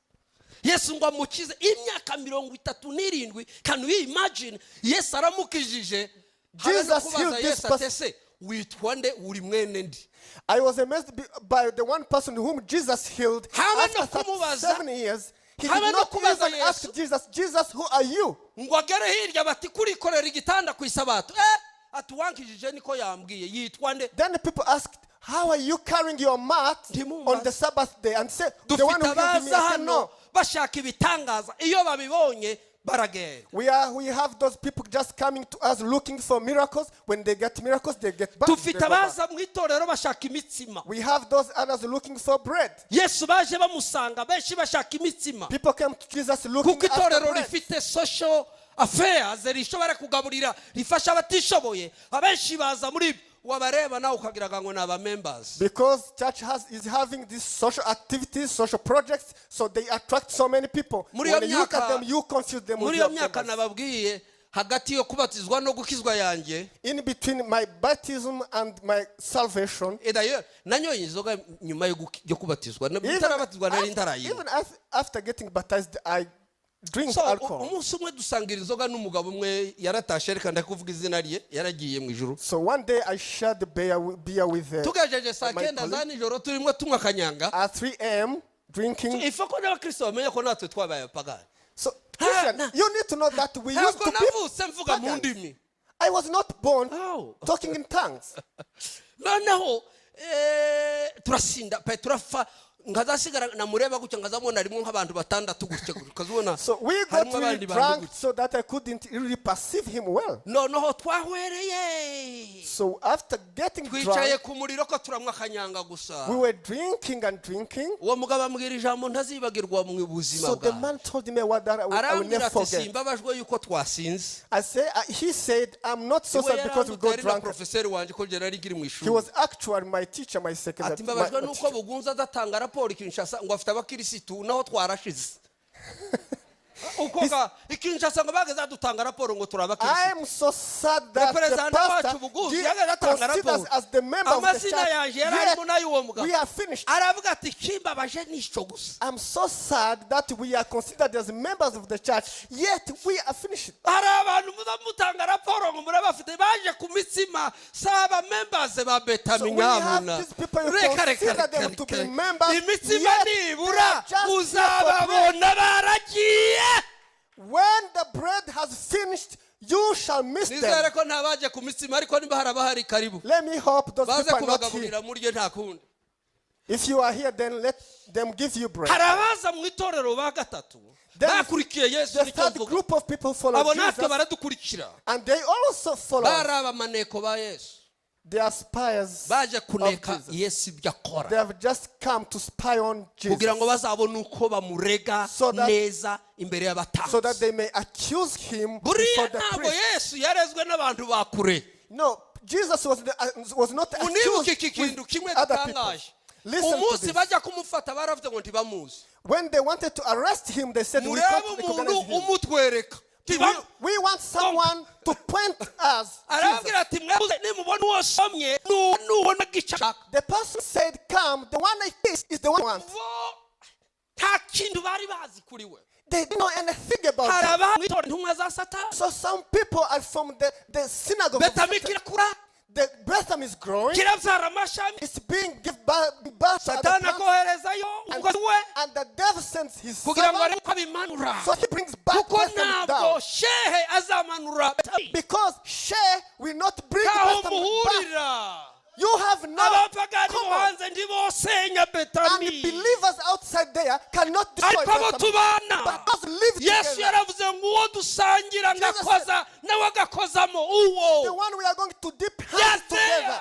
Yesu ngo amukize imyaka 37. Can we imagine? Yesu aramukijije. Jesus healed this person. Witwande uri mwene ndi. I was amazed by the one person whom Jesus healed. After 7 years, he did not even ask Jesus, who are you? Ngo agere hirya bati kurikorera igitanda ku isabato. Atuwankijije niko yambwiye yitwande. Then the people asked, how are you carrying your mat on the Sabbath day? And said, the one who healed me. I said, no. Bashaka ibitangaza iyo babibonye baragera. We have those people just coming to us looking for miracles. When they get miracles, they get back. Tufite abaza mu itorero bashaka imitsima. We have those others looking for bread. Yesu baje bamusanga benshi bashaka imitsima. People came to Jesus looking Kuko after itorero bread. rifite social affairs rishobora kugaburira rifasha abatishoboye. Abenshi baza muri wabareba nawe ukagiraga ngo naba members. Because church is having these social activities, social projects, so they attract so many people. When you look at them, you confuse them with your myaka members. nababwiye hagati yo kubatizwa no gukizwa yanjye. In between my baptism and my salvation. D'ailleurs nanyoye inzoga nyuma yo kubatizwa. Bitarabatizwa nari ntarayinywa. Even after getting baptized, I drink so, alcohol. Umunsi umwe dusangira inzoga n'umugabo umwe yaratashe reka ndakuvuga izina rye yaragiye mu ijuru. So one day I shared the beer with tugejeje saa 9 za nijoro turimo tunywa kanyanga. At 3 a.m. drinking. Ifa ko n'abakristo bamenya ko natwe twabaye pagani. So Christian, you need to know that we used to be pagans. I was not born talking in tongues. Noneho turasinda turafa ngazasigara namureba gutya ngazamona rimwe nk'abantu batandatu gutya ukazubona. So we got really drunk so that I couldn't really perceive him well. Noneho twahwereye. So after getting drunk, twicaye ku muriro ko turamwa kanyanga gusa. We were drinking and drinking. Uwo mugabo ambwira ijambo ntazibagirwa mu buzima bwa. So the man told me what that I will never forget. Simbabajwe yuko twasinze. He said, I'm not so sad because we got drunk. Professor wanje ko je nari ngiri mu ishuri. He was actually my teacher, my secretary. Ati mbabajwe nuko bugunza datanga raporo Kinshasa ngo afite abakirisitu naho twarashize. I am so sad that the pastor considers as the member of the church, yet we are finished. I'm so sad that we are considered as members of the church, yet we are finished. So we have these people you consider them to be members, yet they are just when the bread has finished, you shall miss them. Let me hope those people are not here. If you are here, then let them give you bread. Then the third group of people follow Jesus, and they also follow. They are spies of Jesus. They have just come to spy on Jesus so that they may accuse him before the priest. No, Jesus was not accused with other people. Listen to this. When they wanted to arrest him, they said, we can't recognize him. We want someone to point us. The person said, come, the one I kiss is the one I want. They didn't know anything about that. So some people are from the synagogue of Satan. The Bethlehem is growing. It's being given birth to the and the devil sends his servant. So he brings back Bethlehem down. Because Sheh will not bring Bethlehem back. You have no common. And believers outside there cannot destroy Bethlehem. But those live together. The one we are going to dip hands together.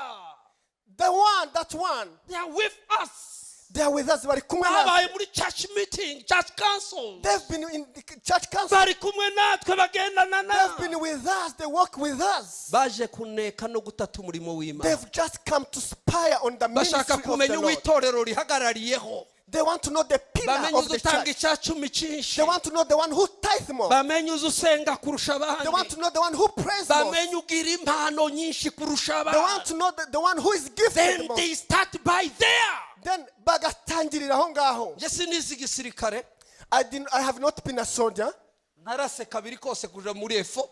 That one. They are with us. They are with us. Church meeting, church council. They've been in the church council. They've been with us. They work with us. They've just come to spy on the ministry of the Lord. They want to know the pillar of the church. They want to know the one who tithes more. They want to know the one who prays more. They want to know the one who is gifted more. Then they start by there. Then bagatangirira aho ngaho. I have not been a soldier. narase kabiri kose kuja muri efo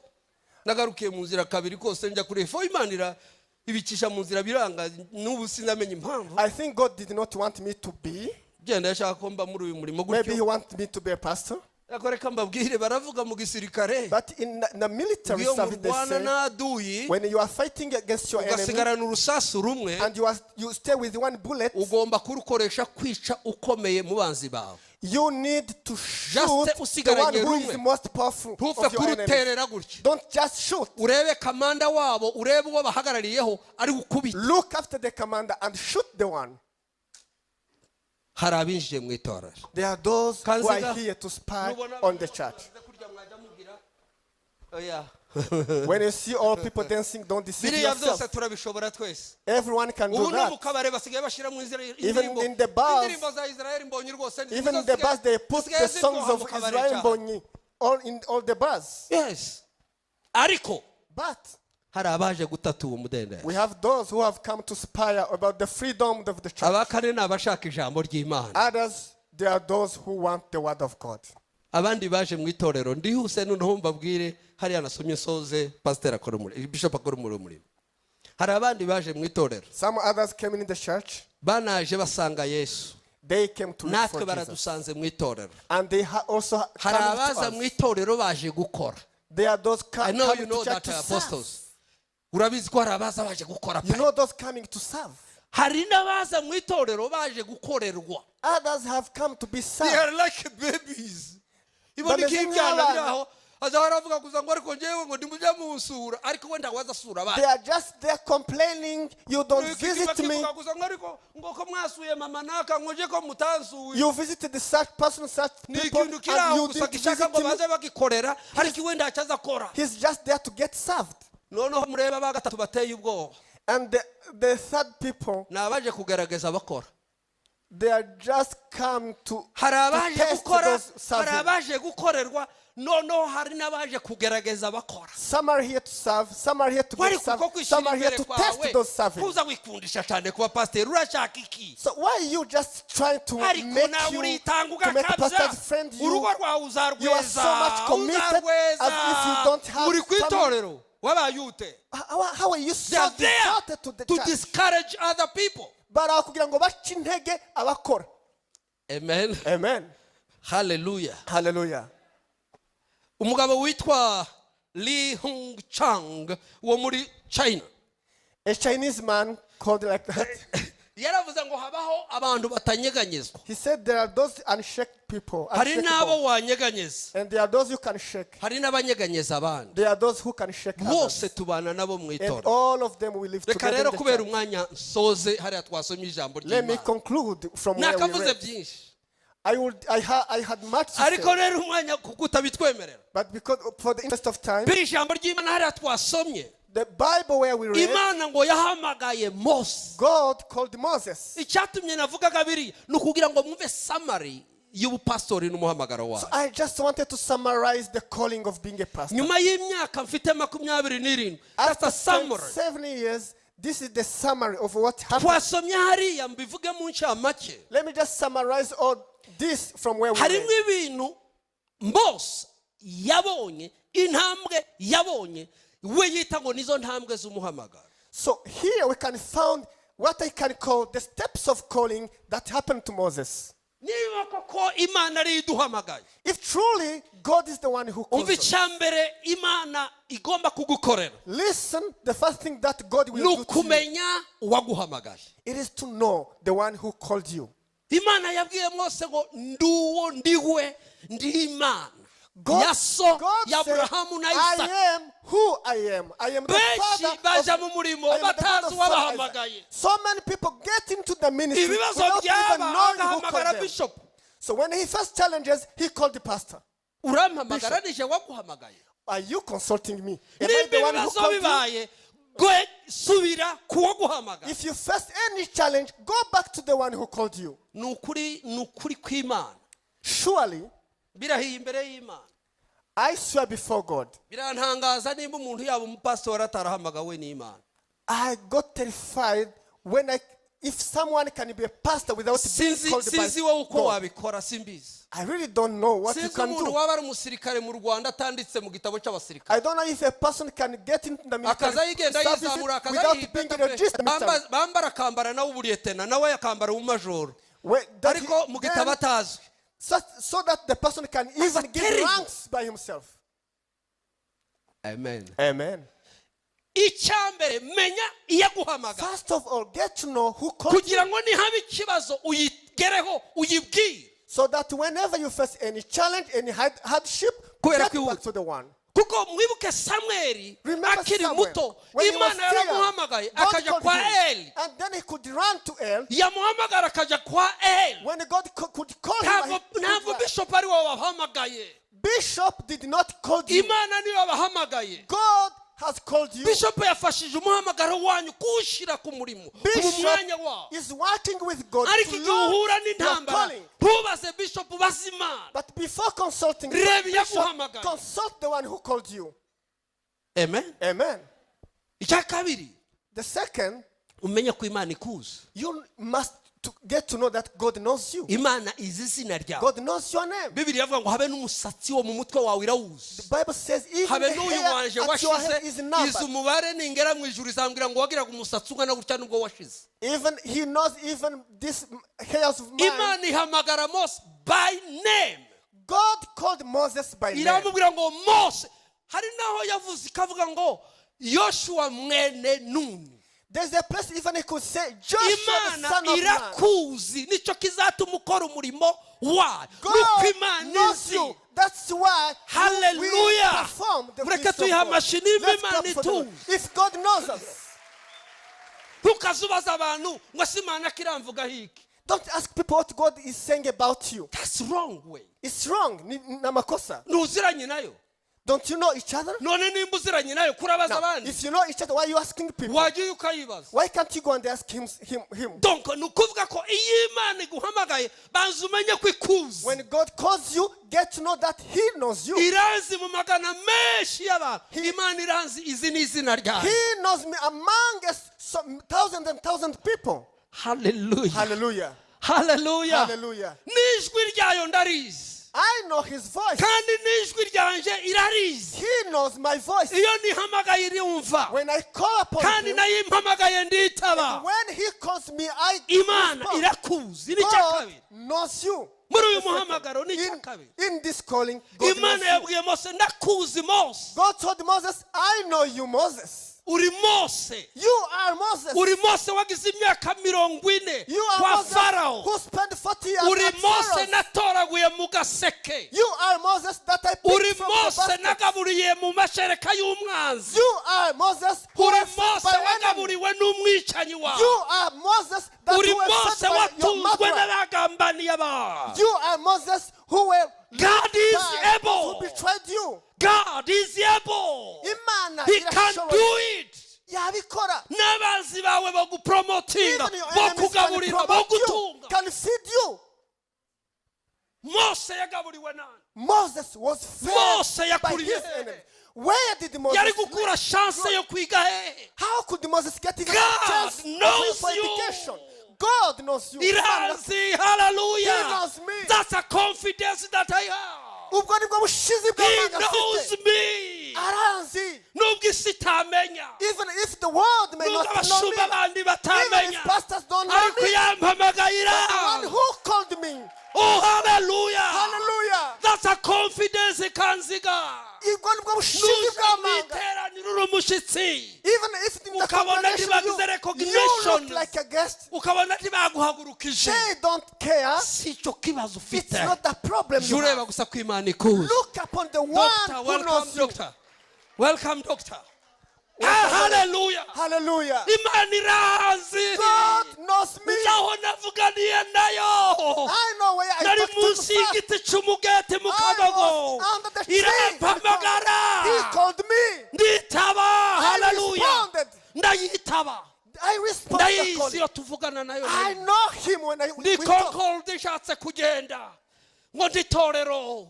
nagarukiye mu nzira kabiri kose njya kuri efo imanira ibicisha mu nzira biranga n'ubu sinamenye impamvu. I think God did not want me to be. Genda yashaka ko mba muri uyu murimo gutyo. Maybe he wanted me to be a pastor. Yakoreka mbabwire baravuga mu gisirikare. But in the military service they say, when you are fighting against your enemy ugasigarana urusasu rumwe and you stay with one bullet, ugomba kurukoresha kwica ukomeye mu banzi bawe. You need to shoot the one who is the most powerful of your enemies. Don't just shoot. Urebe commander wabo, urebe uwo bahagarariyeho ari gukubita. Look after the commander and shoot the one. Harabinje mu itorero. There are those who are here to spy on the church. Oh yeah. When you see all people dancing, don't deceive yourself. Everyone can do that. Even in the bars, they put the songs of Israel Mbonyi in all the bars. Yes. But we have those who have come to spy about the freedom of the church. Others, there are those who want the word of God. Abandi baje mu itorero ndihuse noneho mbabwire hariya nasomye soze pastor akora muri bishop akora muri hari abandi baje mu itorero. Some others came in the church. Banaje basanga Yesu. They came to look for Jesus. Baradusanze mu itorero. And they also hari abaza mu itorero baje gukora. They are those coming to church to apostles. Urabizi ko hari abaza baje gukora. You know those coming to serve. Hari nabaza mu itorero baje gukorerwa. Others have come to be served. They are like babies. Iboni kibyana byaho azaharavuga kuzangwa ariko njewe ngo ndimujya musura ariko wenda waza sura bana. They are just there complaining, you don't visit me. Ariko ngo ko mwasuye mama naka ngoje ko mutansuye. You visited the such person, such people, and you didn't visit him. Ariko wenda achaza kora. He's just there to get served. Noneho mureba bagatatu bateye ubwo. And the third people, nabaje kugerageza bakora. They are just come to harabaje test gukora those serving. harabaje gukorerwa no hari nabaje kugerageza bakora. Some are here to serve, some are here to get served, some are here to test those serving. kuza wikundisha cyane kuba pastor urashaka iki? So why are you just trying to make pastors friend you? urugo rwawe uzarweza. You are so much committed as if you don't have uri kwitorero wabayute. How are you so devoted to the to church? discourage other people. Barakugira ngo bace intege abakora. Amen. Amen. Hallelujah. Hallelujah. Umugabo witwa Li Hong Chang wo muri China. A Chinese man called like that. Yaravuze ngo habaho abantu batanyeganyezwa. He said there are those unshaked people. Hari nabo wanyeganyeza. And there are those you can shake. Hari n'abanyeganyeza abandi. There are those who can shake others. Bose tubana nabo mu And itorero. all of them will live Reka together. rero kubera umwanya nsoze hariya twasomye ijambo Let me ry'Imana. conclude from where we Nakavuze read. byinshi. I had much to Ariko say. rero umwanya kuko utabitwemerera. But because for the interest of time, Biri ijambo ry'Imana hariya twasomye. the Bible where we read, Imana ngo yahamagaye Mose. God called Moses. Icyatumye navugaga biri ni ukugira ngo mwumve summary y'ubupastori n'umuhamagaro So wawe. I just wanted to summarize the calling of being a pastor. Nyuma y'imyaka mfite 27, that's a After summary. 7 years, this is the summary of what happened. Twasomye hariya mbivuge mu ncamake. Let me just summarize all this from where we Harimo read. ibintu Mose yabonye, intambwe yabonye, we yita ngo nizo ntambwe z'umuhamagaro. So here we can find what I can call the steps of calling that happened to Moses. Niba koko Imana ari iduhamagaye. If truly God is the one who calls Umva us. icyambere Imana igomba kugukorera. Listen, the first thing that God will do to you, Nukumenya uwaguhamagaye. it is to know the one who called you. Imana yabwiye Mose ngo nduwo ndiwe ndi Imana. God Yaso said, y'Aburahamu na I Isaka. am who I am. I am the Benshi father baja of, mu murimo I am the God batazi of Father uwabahamagaye. Isaac. So many people get into the ministry Ibibazo without even byaba knowing who agahamagara called them. bishop. So when he first challenges, he called the pastor. Urampamagara nije waguhamagaye. Are you consulting me? Am I the Niba one who ibibazo called you? bibaye gwe subira kuwaguhamagara. If you face any challenge, go back to the one who called you. Nukuri kw'Imana. Surely, Birahiye imbere y'Imana. I swear before God, Birantangaza nimba umuntu yaba umupastori atarahamagawe n'Imana. I got terrified when if someone can be a pastor without being called by Sinzi wowe uko God. wabikora simbizi. I really don't know what you Sinzi can umuntu do. waba ari umusirikare mu Rwanda atanditse mu gitabo cy'abasirikare. I don't know if a person can get into the military Akaza yigenda service yizamura akaza without being registered. bambara akambara nawe uburiyetena nawe yakambara umumajoro. That Ariko mu gitabo atazwi. so that the person can even give terrible. ranks by himself. Amen. Amen. Icyambere menya iyaguhamagara. First of all, get to know who called you, Kugira ngo nihaba ikibazo uyigereho uyibwire. so that whenever you face any challenge, any hardship, Kubera get ko back to the one. Kuko mwibuke Samweli Remember akiri Samuel, muto when he was Imana still young, yaramuhamagaye God akaja called kwa him, Eli. and then he could run to El. Yamuhamagara akaja kwa Eli. When God could call him, Ntabwo bishop ari wowe wahamagaye. Bishop did not call you. Imana niyo wabahamagaye. God has called you. Bishop yafashije umuhamagaro wanyu kuwushyira ku murimo ku mwanya wawo. Is working with God Ariko to igihe learn uhura your n'intambara calling. ntubaze bishop bazimana. But before consulting Reba Bishop, iyaguhamagaye. consult the one who called you. Amen. Amen. Icya kabiri The second, umenye ko Imana ikuzi. you must get to know that God knows you. Imana izi izina ryawe. God knows your name. Bibiri yavuga ngo habe n'umusatsi wo mu mutwe wawe irawuzi. The Bible says even Habe the n'uyu hair wanje at your head washize is izi numbered. umubare ningera mu ijuru izambwira ngo wagiraga umusatsi ungana gutya nubwo washize. Even he knows even these hairs of mine. Imana ihamagara Mose by name. God called Moses by name. Iramubwira ngo Mose. Hari naho yavuze ikavuga ngo Yoshua mwene Nuni. There's a place even he could say Joshua the Imana son of man. irakuzi nicyo kizatuma ukora umurimo wayo. Nuko God Imana knows izi. you. That's why we Hallelujah. perform the Mureke feast of tuyihe God. amashyi nimba Let's Imana clap for the Lord. ituzi. If God knows us, Ntukazubaza abantu ngo si Imana kiramvuga hiki. don't ask people what God is saying about you. That's wrong way. It's wrong. Ni namakosa. Ntuziranye nayo. Don't you know each other? none nimba uziranye nayo kurabaza Now, abandi if you know each other, why are you asking people? wagiye ukayibaza Why can't you go and ask him? donc nukuvuga ko iyo Imana iguhamagaye banza umenye ko ikuzi When God calls you, get to know that He knows you. irazi mu magana menshi y'abantu Imana iranzi izi ni izina ryayo He knows me among some thousands and thousands of people. hallelujah Hallelujah. hallelujah Hallelujah. n'ijwi ryayo ndarizi I know His voice. kandi n'ijwi ryanje irarizi He knows my voice. iyo nihamagaye irumva When I call upon kandi Him, nayo impamagaye nditaba when He calls me, I Imana respond. irakuzi ni cya God kabiri knows you. muri uyu muhamagaro ni cya kabiri In this calling, God knows Imana you. yabwiye Mose ndakuzi Mose God told Moses, I know you, Moses. uri Mose You are Moses. uri Mose wagize imyaka 40 You are kwa Moses Farao who spent 40 years uri at Mose Pharaoh. natoraguye mu gaseke You are Moses that I uri picked from the Mose basket. nagaburiye mu mashereka y'umwanzi You are Moses who uri was fed Mose by enemy. wagaburiwe n'umwicanyi You wawe are Moses that uri who was Mose fed by your watunzwe murderer. n'abagambaniye abantu You are Moses who were God is died, able. who betrayed you. God is able. Imana He can irashoboye. do it. Yabikora. n'abanzi bawe bagupromotinga Even your enemies can bakugaburira promote you, bagutunga can feed you. Mose yagaburiwe nani Moses was fed Mose by yakuriye his hehe? enemies. Where did Moses yari live? gukura chance yo kwiga hehe How could Moses get even God a chance knows for you. education? God knows you. irazi He hallelujah knows me. that's a confidence that I have Ubwo nibwo bushizi He bw'Imana knows afite. me Aranzi. nubwo isi itamenya Even if the world may nubwo not know me, abashumba abandi even batamenya if pastors don't know ariko me, yampamagayira but the one who called me. oh hallelujah Hallelujah. that's a confidence ikanziga Ubwo nibwo bushizi nuja bw'Imana. mwiteraniro uri umushyitsi Even if in the ukabona congregation ntibagize you recognition look like a guest, ukabona ntibaguhagurukije they don't care. si cyo kibazo It's ufite not the problem you jya ureba have. gusa ko Imana ikuzi Look upon the one Doctor, who welcome knows you. doctor welcome doctor hallelujah Hallelujah. Imana irazi God knows me. naho navuganiye nayo I know where I nari talked to munsi first. y'igiti cy'umugeti mu I kadogo was under the tree. irampamagara He called me. nditaba I hallelujah responded. ndayitaba I responded. to the ndayizi calling. iyo tuvugana nayo I know him when we ndi talk. concord ishatse kugenda ngo nditorero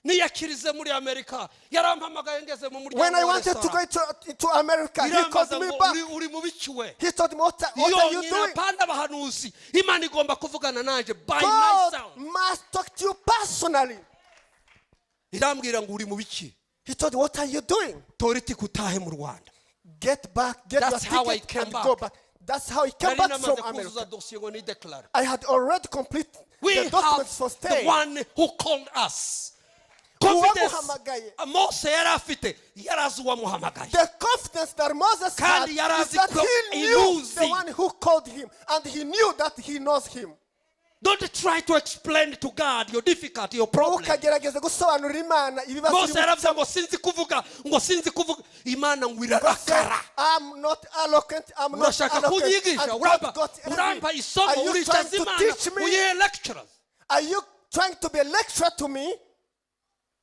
niyakirize muri Amerika yarampamagaye ngeze mu muryango When I wa wanted to go restaurant. to America, he called irambaza me ngo back. uri mu bikiwe He told me, what are you yonyine doing? apana abahanuzi Imana igomba kuvugana nanje by God myself must talk to you personally. irambwira ngo uri mu biki He told me, what are you doing? toriti kutahe mu Rwanda Get back, get That's your how I ticket came and back. go back. That's how he came nari back namaze from kuzuza America. dosiye ngo nideclare I had already completed we the have documents for the stay. one who called us confidence Uwamuhamagaye. Mose yari afite yarazi uwamuhamagaye The confidence that Moses had Kandi is yarazi that ko he knew imuzi. the one who called him, and he knew that he knows him. don't try to explain to God your difficulty your problem Ukagerageza gusobanurira Imana ibibazo Mose uri yaravuze gucamo. ngo sinzi kuvuga Imana ngo irarakara I'm not eloquent. I'm not urashaka eloquent. kunyigisha And God got urampa angry. isomo Are you uricaza trying to Imana teach me? uyihe lecturers Are you trying to be a lecturer to me?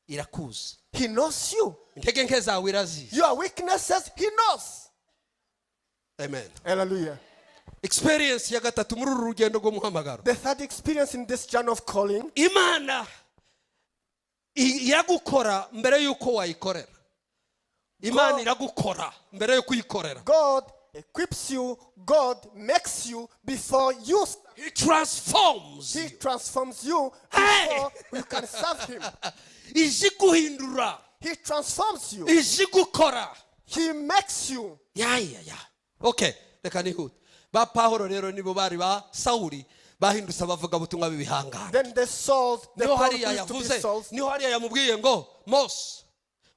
irakuzi He knows you. intege nke zawe irazizi Your weaknesses, he knows. amen Hallelujah. experience ya gatatu muri uru rugendo rw'umuhamagaro The third experience in this journey of calling, Imana iragukora mbere yuko wayikorera Imana God- iragukora mbere yo kuyikorera God equips you, God makes you before you. He transforms He you transforms you Hey! before you can serve him. ije guhindura He transforms you. ije gukora He makes you. ya okay reka nihute ba Pawulo rero nibo bari ba Sawuli bahindutse abavuga butumwa b'ibihangane Then the souls, the niho Paul hariya used to be yavuze souls. niho hariya yamubwiye ngo Mose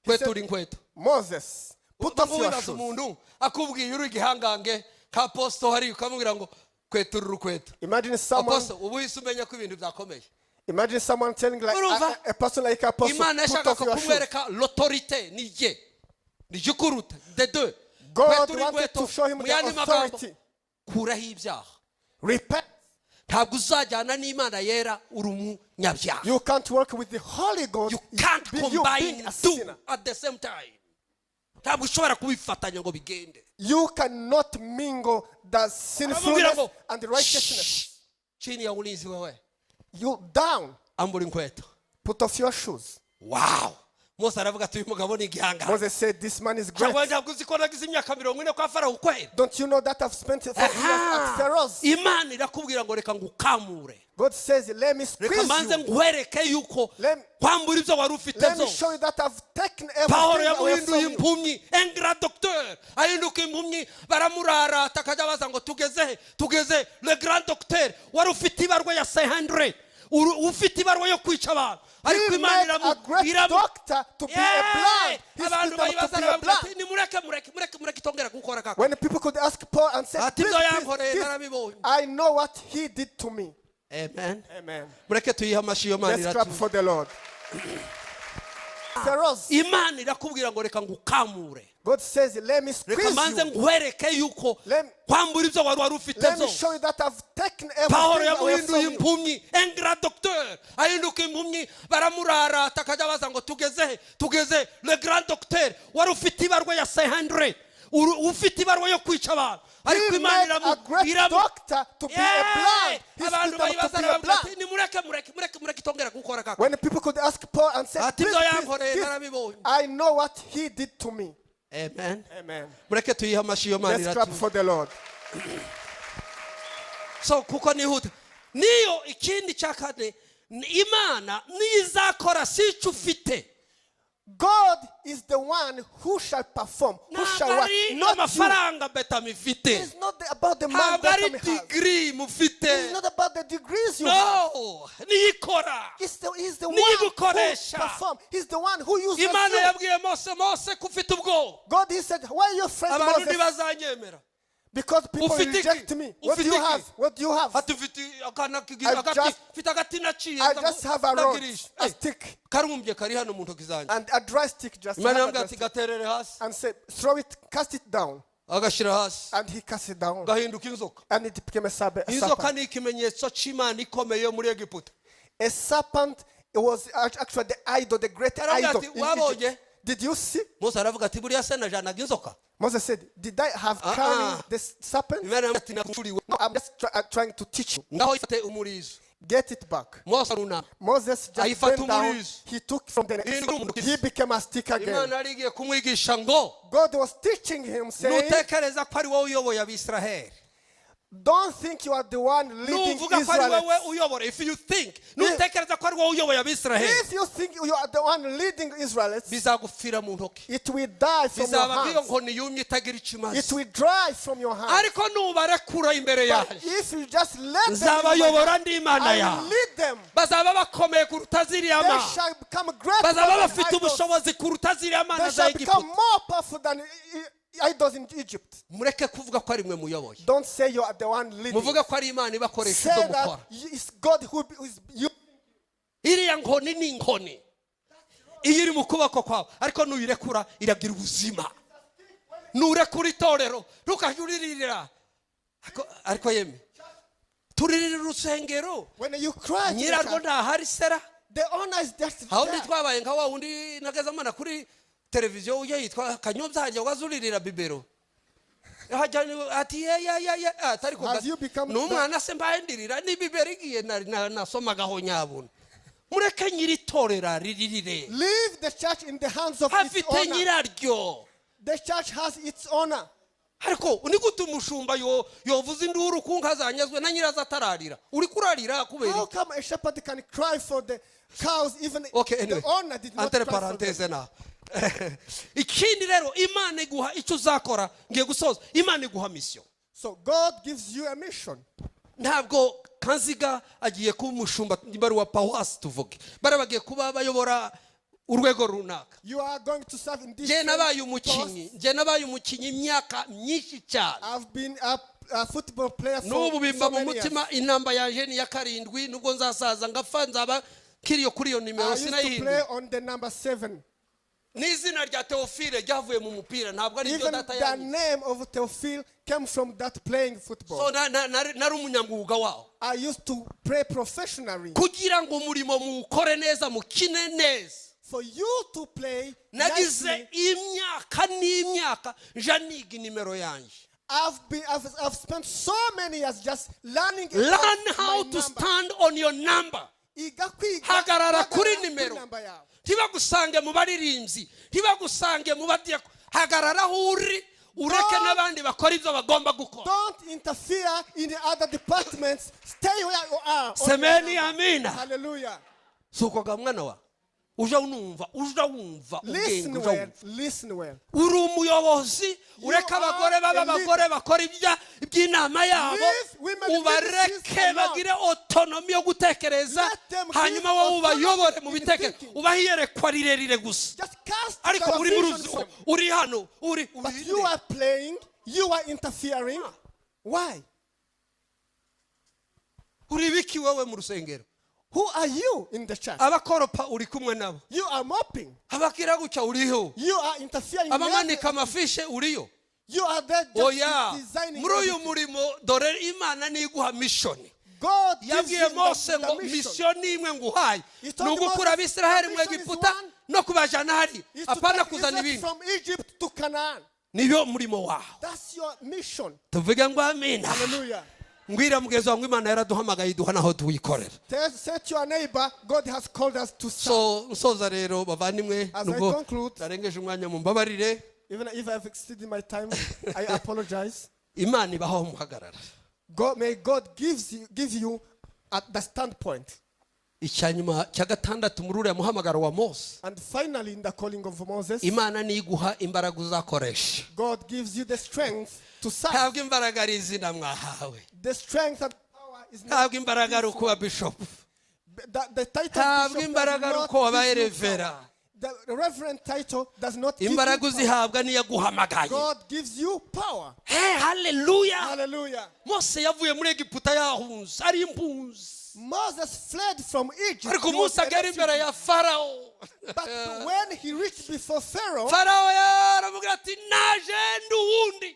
kwetura inkweto Moses, put off your wibaza shoes. umuntu akubwiye uri igihangange ka apostle hari ukamubwira ngo kwetura urukweto Imagine someone, apostle ubu hise umenya ko ibintu byakomeye imagine someone telling like Urumva? a person like Apostle, Imana put yashaka off your shoes. kumwereka l'autorité ni je ni je kuruta de deux God kwetura wanted inkweto to show him mu the yandi magambo authority. kuraho ibyaha Repent ntabwo uzajyana n'Imana yera uri umunyabyaha. You can't work with the Holy God. You can't combine two at the same time. ntabwo ushobora kubifatanya ngo bigende. You cannot mingle the sinfulness and the righteousness. Chini ya ulinzi wewe. You down. Ambura inkweto. Put off your shoes. Wow. Mose aravuga ati uyu mugabo ni igihanga. Moses said this man is great. Don't you know that I've spent 4 years at Pharaoh's? Imana irakubwira ngo reka ngukamure. God says, let me squeeze you. Let me show you that I've taken everything away from you. Le grand docteur wari ufite ibarwa ya 500 ufite ibarwa yo kwica abantu ariko Imana doctor to be a blind. When people could ask Paul and say, I know what he did to me. Amen. Amen. Let's clap for the Lord. Imana irakubwira ngo reka ngukamure. God says, let me squeeze you. Let me show you that I've taken everything away from you. Le grand docteur wari ufite ibarwa ya 500 ufite ibarwa yo kwica abantu ariko Imana doctor to be a blind. When people could ask Paul and say, I know what he did to me. Amen. Amen. Let's clap for the Lord. So kuko nihuta niyo ikindi cyakane Imana nizakora sicu ufite. God is the one who shall perform, who shall work, not you. It's not about the man that you have. It's not about the degrees you have. He's the one who performs. He's the one who uses you. God, he said, why are you afraid, Moses? Because people reject me. What do you have? What do you have? I just have a rod, a stick. And a dry stick just. And say, throw it, cast it down. And he cast it down. And it became a serpent. A serpent, it was actually the idol, the great idol. Did you see? Moses said, did I have carried the serpent? No, I'm just trying to teach you. Get it back. Moses just bent down. He took from the he became a stick again. God was teaching him, saying, don't think you are the one leading Israel. If you think you are the one leading Israel, it will die from your hands. It will dry from your hands. But if you just let them, I lead them. They shall become great. They shall become more powerful than idols in Egypt. Don't say you are the one leading. Say that it's God who is you. Iriya nkoni ni inkoni iyo iri mu kuboko kwawe ariko nuyirekura iragira ubuzima. Nurekura itorero rukajuririra ariko yeme turirira urusengero nyirarwo ntahari sera. The owner is just aho nditwabaye nka wa undi nagezamana kuri televiziyo uje yitwa Kanyobya hajya wazuririra bibero ati atariko n'umwana se mbayendirira n'ibibero igiye nasomagaho nyabuna. Mureke nyiri torera riririre. Leave the church in the hands of its owner. The church has its owner. Ariko unigute umushumba yovuza induru kunkazanyazwe na nyiraza atararira uri kurarira kubera. How come a shepherd can cry for the cows even anyway, the owner did not cry for them? Ikindi rero Imana iguha icyo uzakora ngiye gusoza. Imana iguha mission. So God gives you a mission. Ntabwo Kanziga agiye kuba umushumba bari wa Pawasi tuvuge barabagiye kuba bayobora urwego runaka. You are going to serve in this. Je nabaye umukinyi imyaka myinshi cyane. I've been a football player for n'ubu bimba mu mutima inamba yanje ni ya 7 nubwo nzasaza ngapfa nzaba kiriyo kuri iyo nimero sinayihinda. I used to play on the number 7. n'izina rya Theophile ryavuye mu mupira ntabwo ari byo data the name of Theophile came from that playing football. So nari umunyamwuga wawo. I used to play professionally. Kugira ngo umurimo muwukore neza mukine neza. For you to play nagize imyaka n'imyaka nja niga nimero yanje. I've spent so many years just learn how to stand on your number. Hagarara kuri nimero. Ntibagusange mu baririmbyi, ntibagusange mu badiyako. Hagarara uri ureke n'abandi bakora ibyo bagomba gukora. Don't interfere in the other departments. Stay where you are. Semeni amina. Hallelujah. Suko ga mwana wa. Uja wumva listen well. Uri umuyobozi ureka abagore b'abagore bakora iby'inama yabo ubareke bagire autonomy yo gutekereza hanyuma wowe ubayobore mu bitekerezo ubahiyerekwa rirerire gusa ariko uri muruzi uri hano uri you are playing, you are interfering. Why? Uri biki wewe mu rusengero? Who are you in the church? Abakoropa uri kumwe nabo. You are mopping. Abakira guca uriho. You are interfering. Abamanika amafishe uriyo. You are there just designing. Muri uyu murimo dore Imana niguha mission. God gives you Mose ngo mission imwe nguhaye. Nugukura Abisiraheli mu Egiputa no kubajana hari. Apana kuzana ibindi. From Egypt to Canaan. Niyo murimo wawe. That's your mission. Tuvuge ngo amina. Hallelujah. Ngwira mugezi wa Imana yaraduhamagaye iduha naho tuyikorera. Say to your neighbor, God has called us to serve. So nsoza rero bavandimwe nubwo narengeje umwanya mu mbabarire. Even if I've exceeded my time, I apologize. Imana ibaho muhagarara. May God give you at the standpoint. Icyanyuma cya gatandatu muri uriya muhamagaro wa Mose. And finally in the calling of Moses, Imana niguha imbaraga uzakoresha. God gives you the strength to serve. Ntabwo imbaraga ari izina mwahawe. The strength and power is not. Ntabwo imbaraga ari ukuba bishop. The title ntabwo imbaraga ari uko wabaye revera. The reverend title does not give imbaraga you uzihabwa niyaguhamagaye. God gives you power. Hey, hallelujah. Hallelujah. Mose yavuye muri Egiputa yahunze ari impunzi. Moses fled from Egypt. Ariko Mose agera imbere ya Farao. But when he reached before Pharaoh, Farao yaramubwira ati naje nduwundi.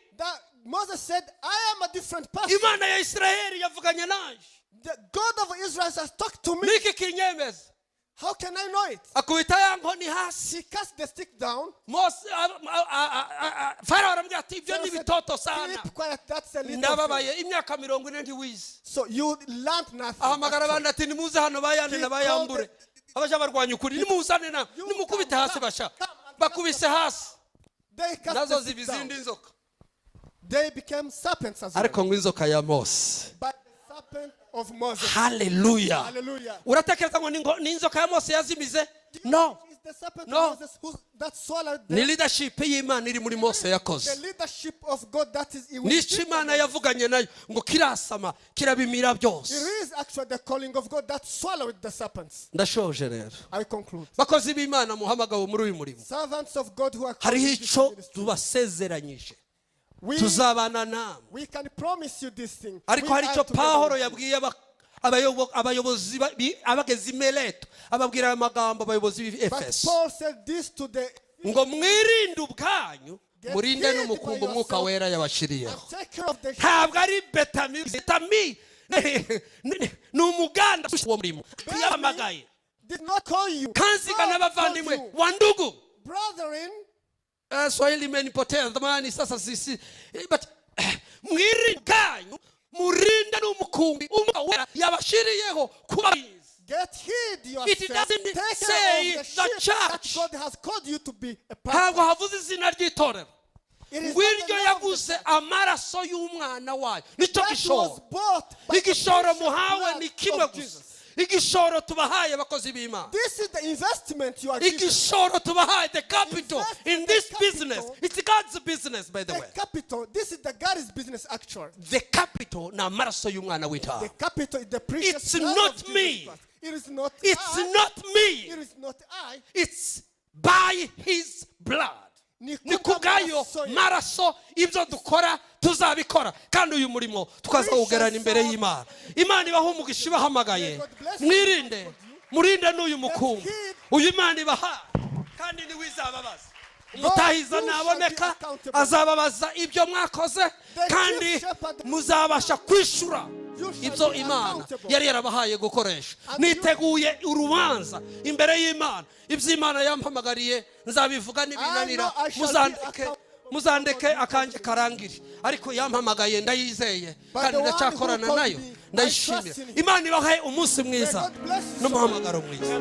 Moses said, I am a different person. Imana ya Israeli yavuganye naje. The God of Israel has talked to me. Niki kinyemeza. How can I know it? Akubita yango ni hasi. He cast the stick down. Mose Farao aramubwira ati ibyo ni bitoto sana. Keep quiet, that's a little. Ndababaye imyaka 40 ntiwize. So you learned nothing. Ahamagara abandi ati nimuze hano bayane na bayambure. Abaje barwanya ukuri nimuzane na nimukubite hasi basha. Bakubise hasi. Nazo zibizindi inzoka. They became serpents as well. Ariko ngo inzoka ya Mose. But the serpent of Moses. Hallelujah. Hallelujah. Uratekereza ngo ni inzoka ya Mose yazimize? No. The serpent of Moses that swallowed ni leadership y'Imana iri muri Mose yakoze. The leadership of God that is in Nico Imana yavuganye nayo ngo kirasama kirabimira byose. It is actually the calling of God that swallowed the serpents. Ndashoje rero. I conclude. Bakozi b'Imana muhamagawe muri uyu murimo. Servants of God who are hariho icyo tubasezeranyije. Tuzabana namwe. We can promise you this thing. Ariko hari icyo Pawulo yabwiye abayobozi abageze Mileto ababwira amagambo abayobozi b'Efeso. Paul said this to the ngo mwirinde ubwanyu murinde n'umukumbi umwuka wera yabashiriyeho. Ntabwo ari betami ni umuganda wo murimo yamagaye. Did not call you. Kanziga n'abavandimwe wa ndugu. Brethren, Swahili imenipotea zamani sasa sisi but mwirinde ubwanyu murinde n'umukumbi umwuka wera yabashiriyeho kuba. Get heed yourself. It doesn't say the church. God has called you to be a pastor. pastor. Ntabwo havuze izina ry'itorero. Ngwiryo yaguze amaraso y'umwana wayo. Nicyo gishoro. Igishoro muhawe ni kimwe gusa. Igishoro tubahaye abakozi b'Imana. This is the investment you are giving. Igishoro tubahaye, the capital in this business. It's God's business, by the way. The capital. This is the God's business actually. The capital na amaraso y'umwana w'intama. The capital is the precious. It's not me. It is not. It's not me. It is not I. It's by His blood. Ni kubwayo maraso ibyo dukora tuzabikora kandi uyu murimo tukazawugerana imbere y'Imana. Imana ibaho umugisha ibahamagaye. Mwirinde murinde n'uyu mukumbi uyu Imana ibaha. kandi ni wizababaza umutahiza naboneka azababaza ibyo mwakoze kandi muzabasha kwishura ibyo Imana yari yarabahaye gukoresha. Niteguye urubanza imbere y'Imana, ibyo Imana yampamagariye nzabivuga n'ibinanira, muzandeke akanje karangire, ariko yampamagaye ndayizeye kandi ndacyakorana nayo, ndayishimira. Imana ibahe umunsi mwiza n'umuhamagaro mwiza.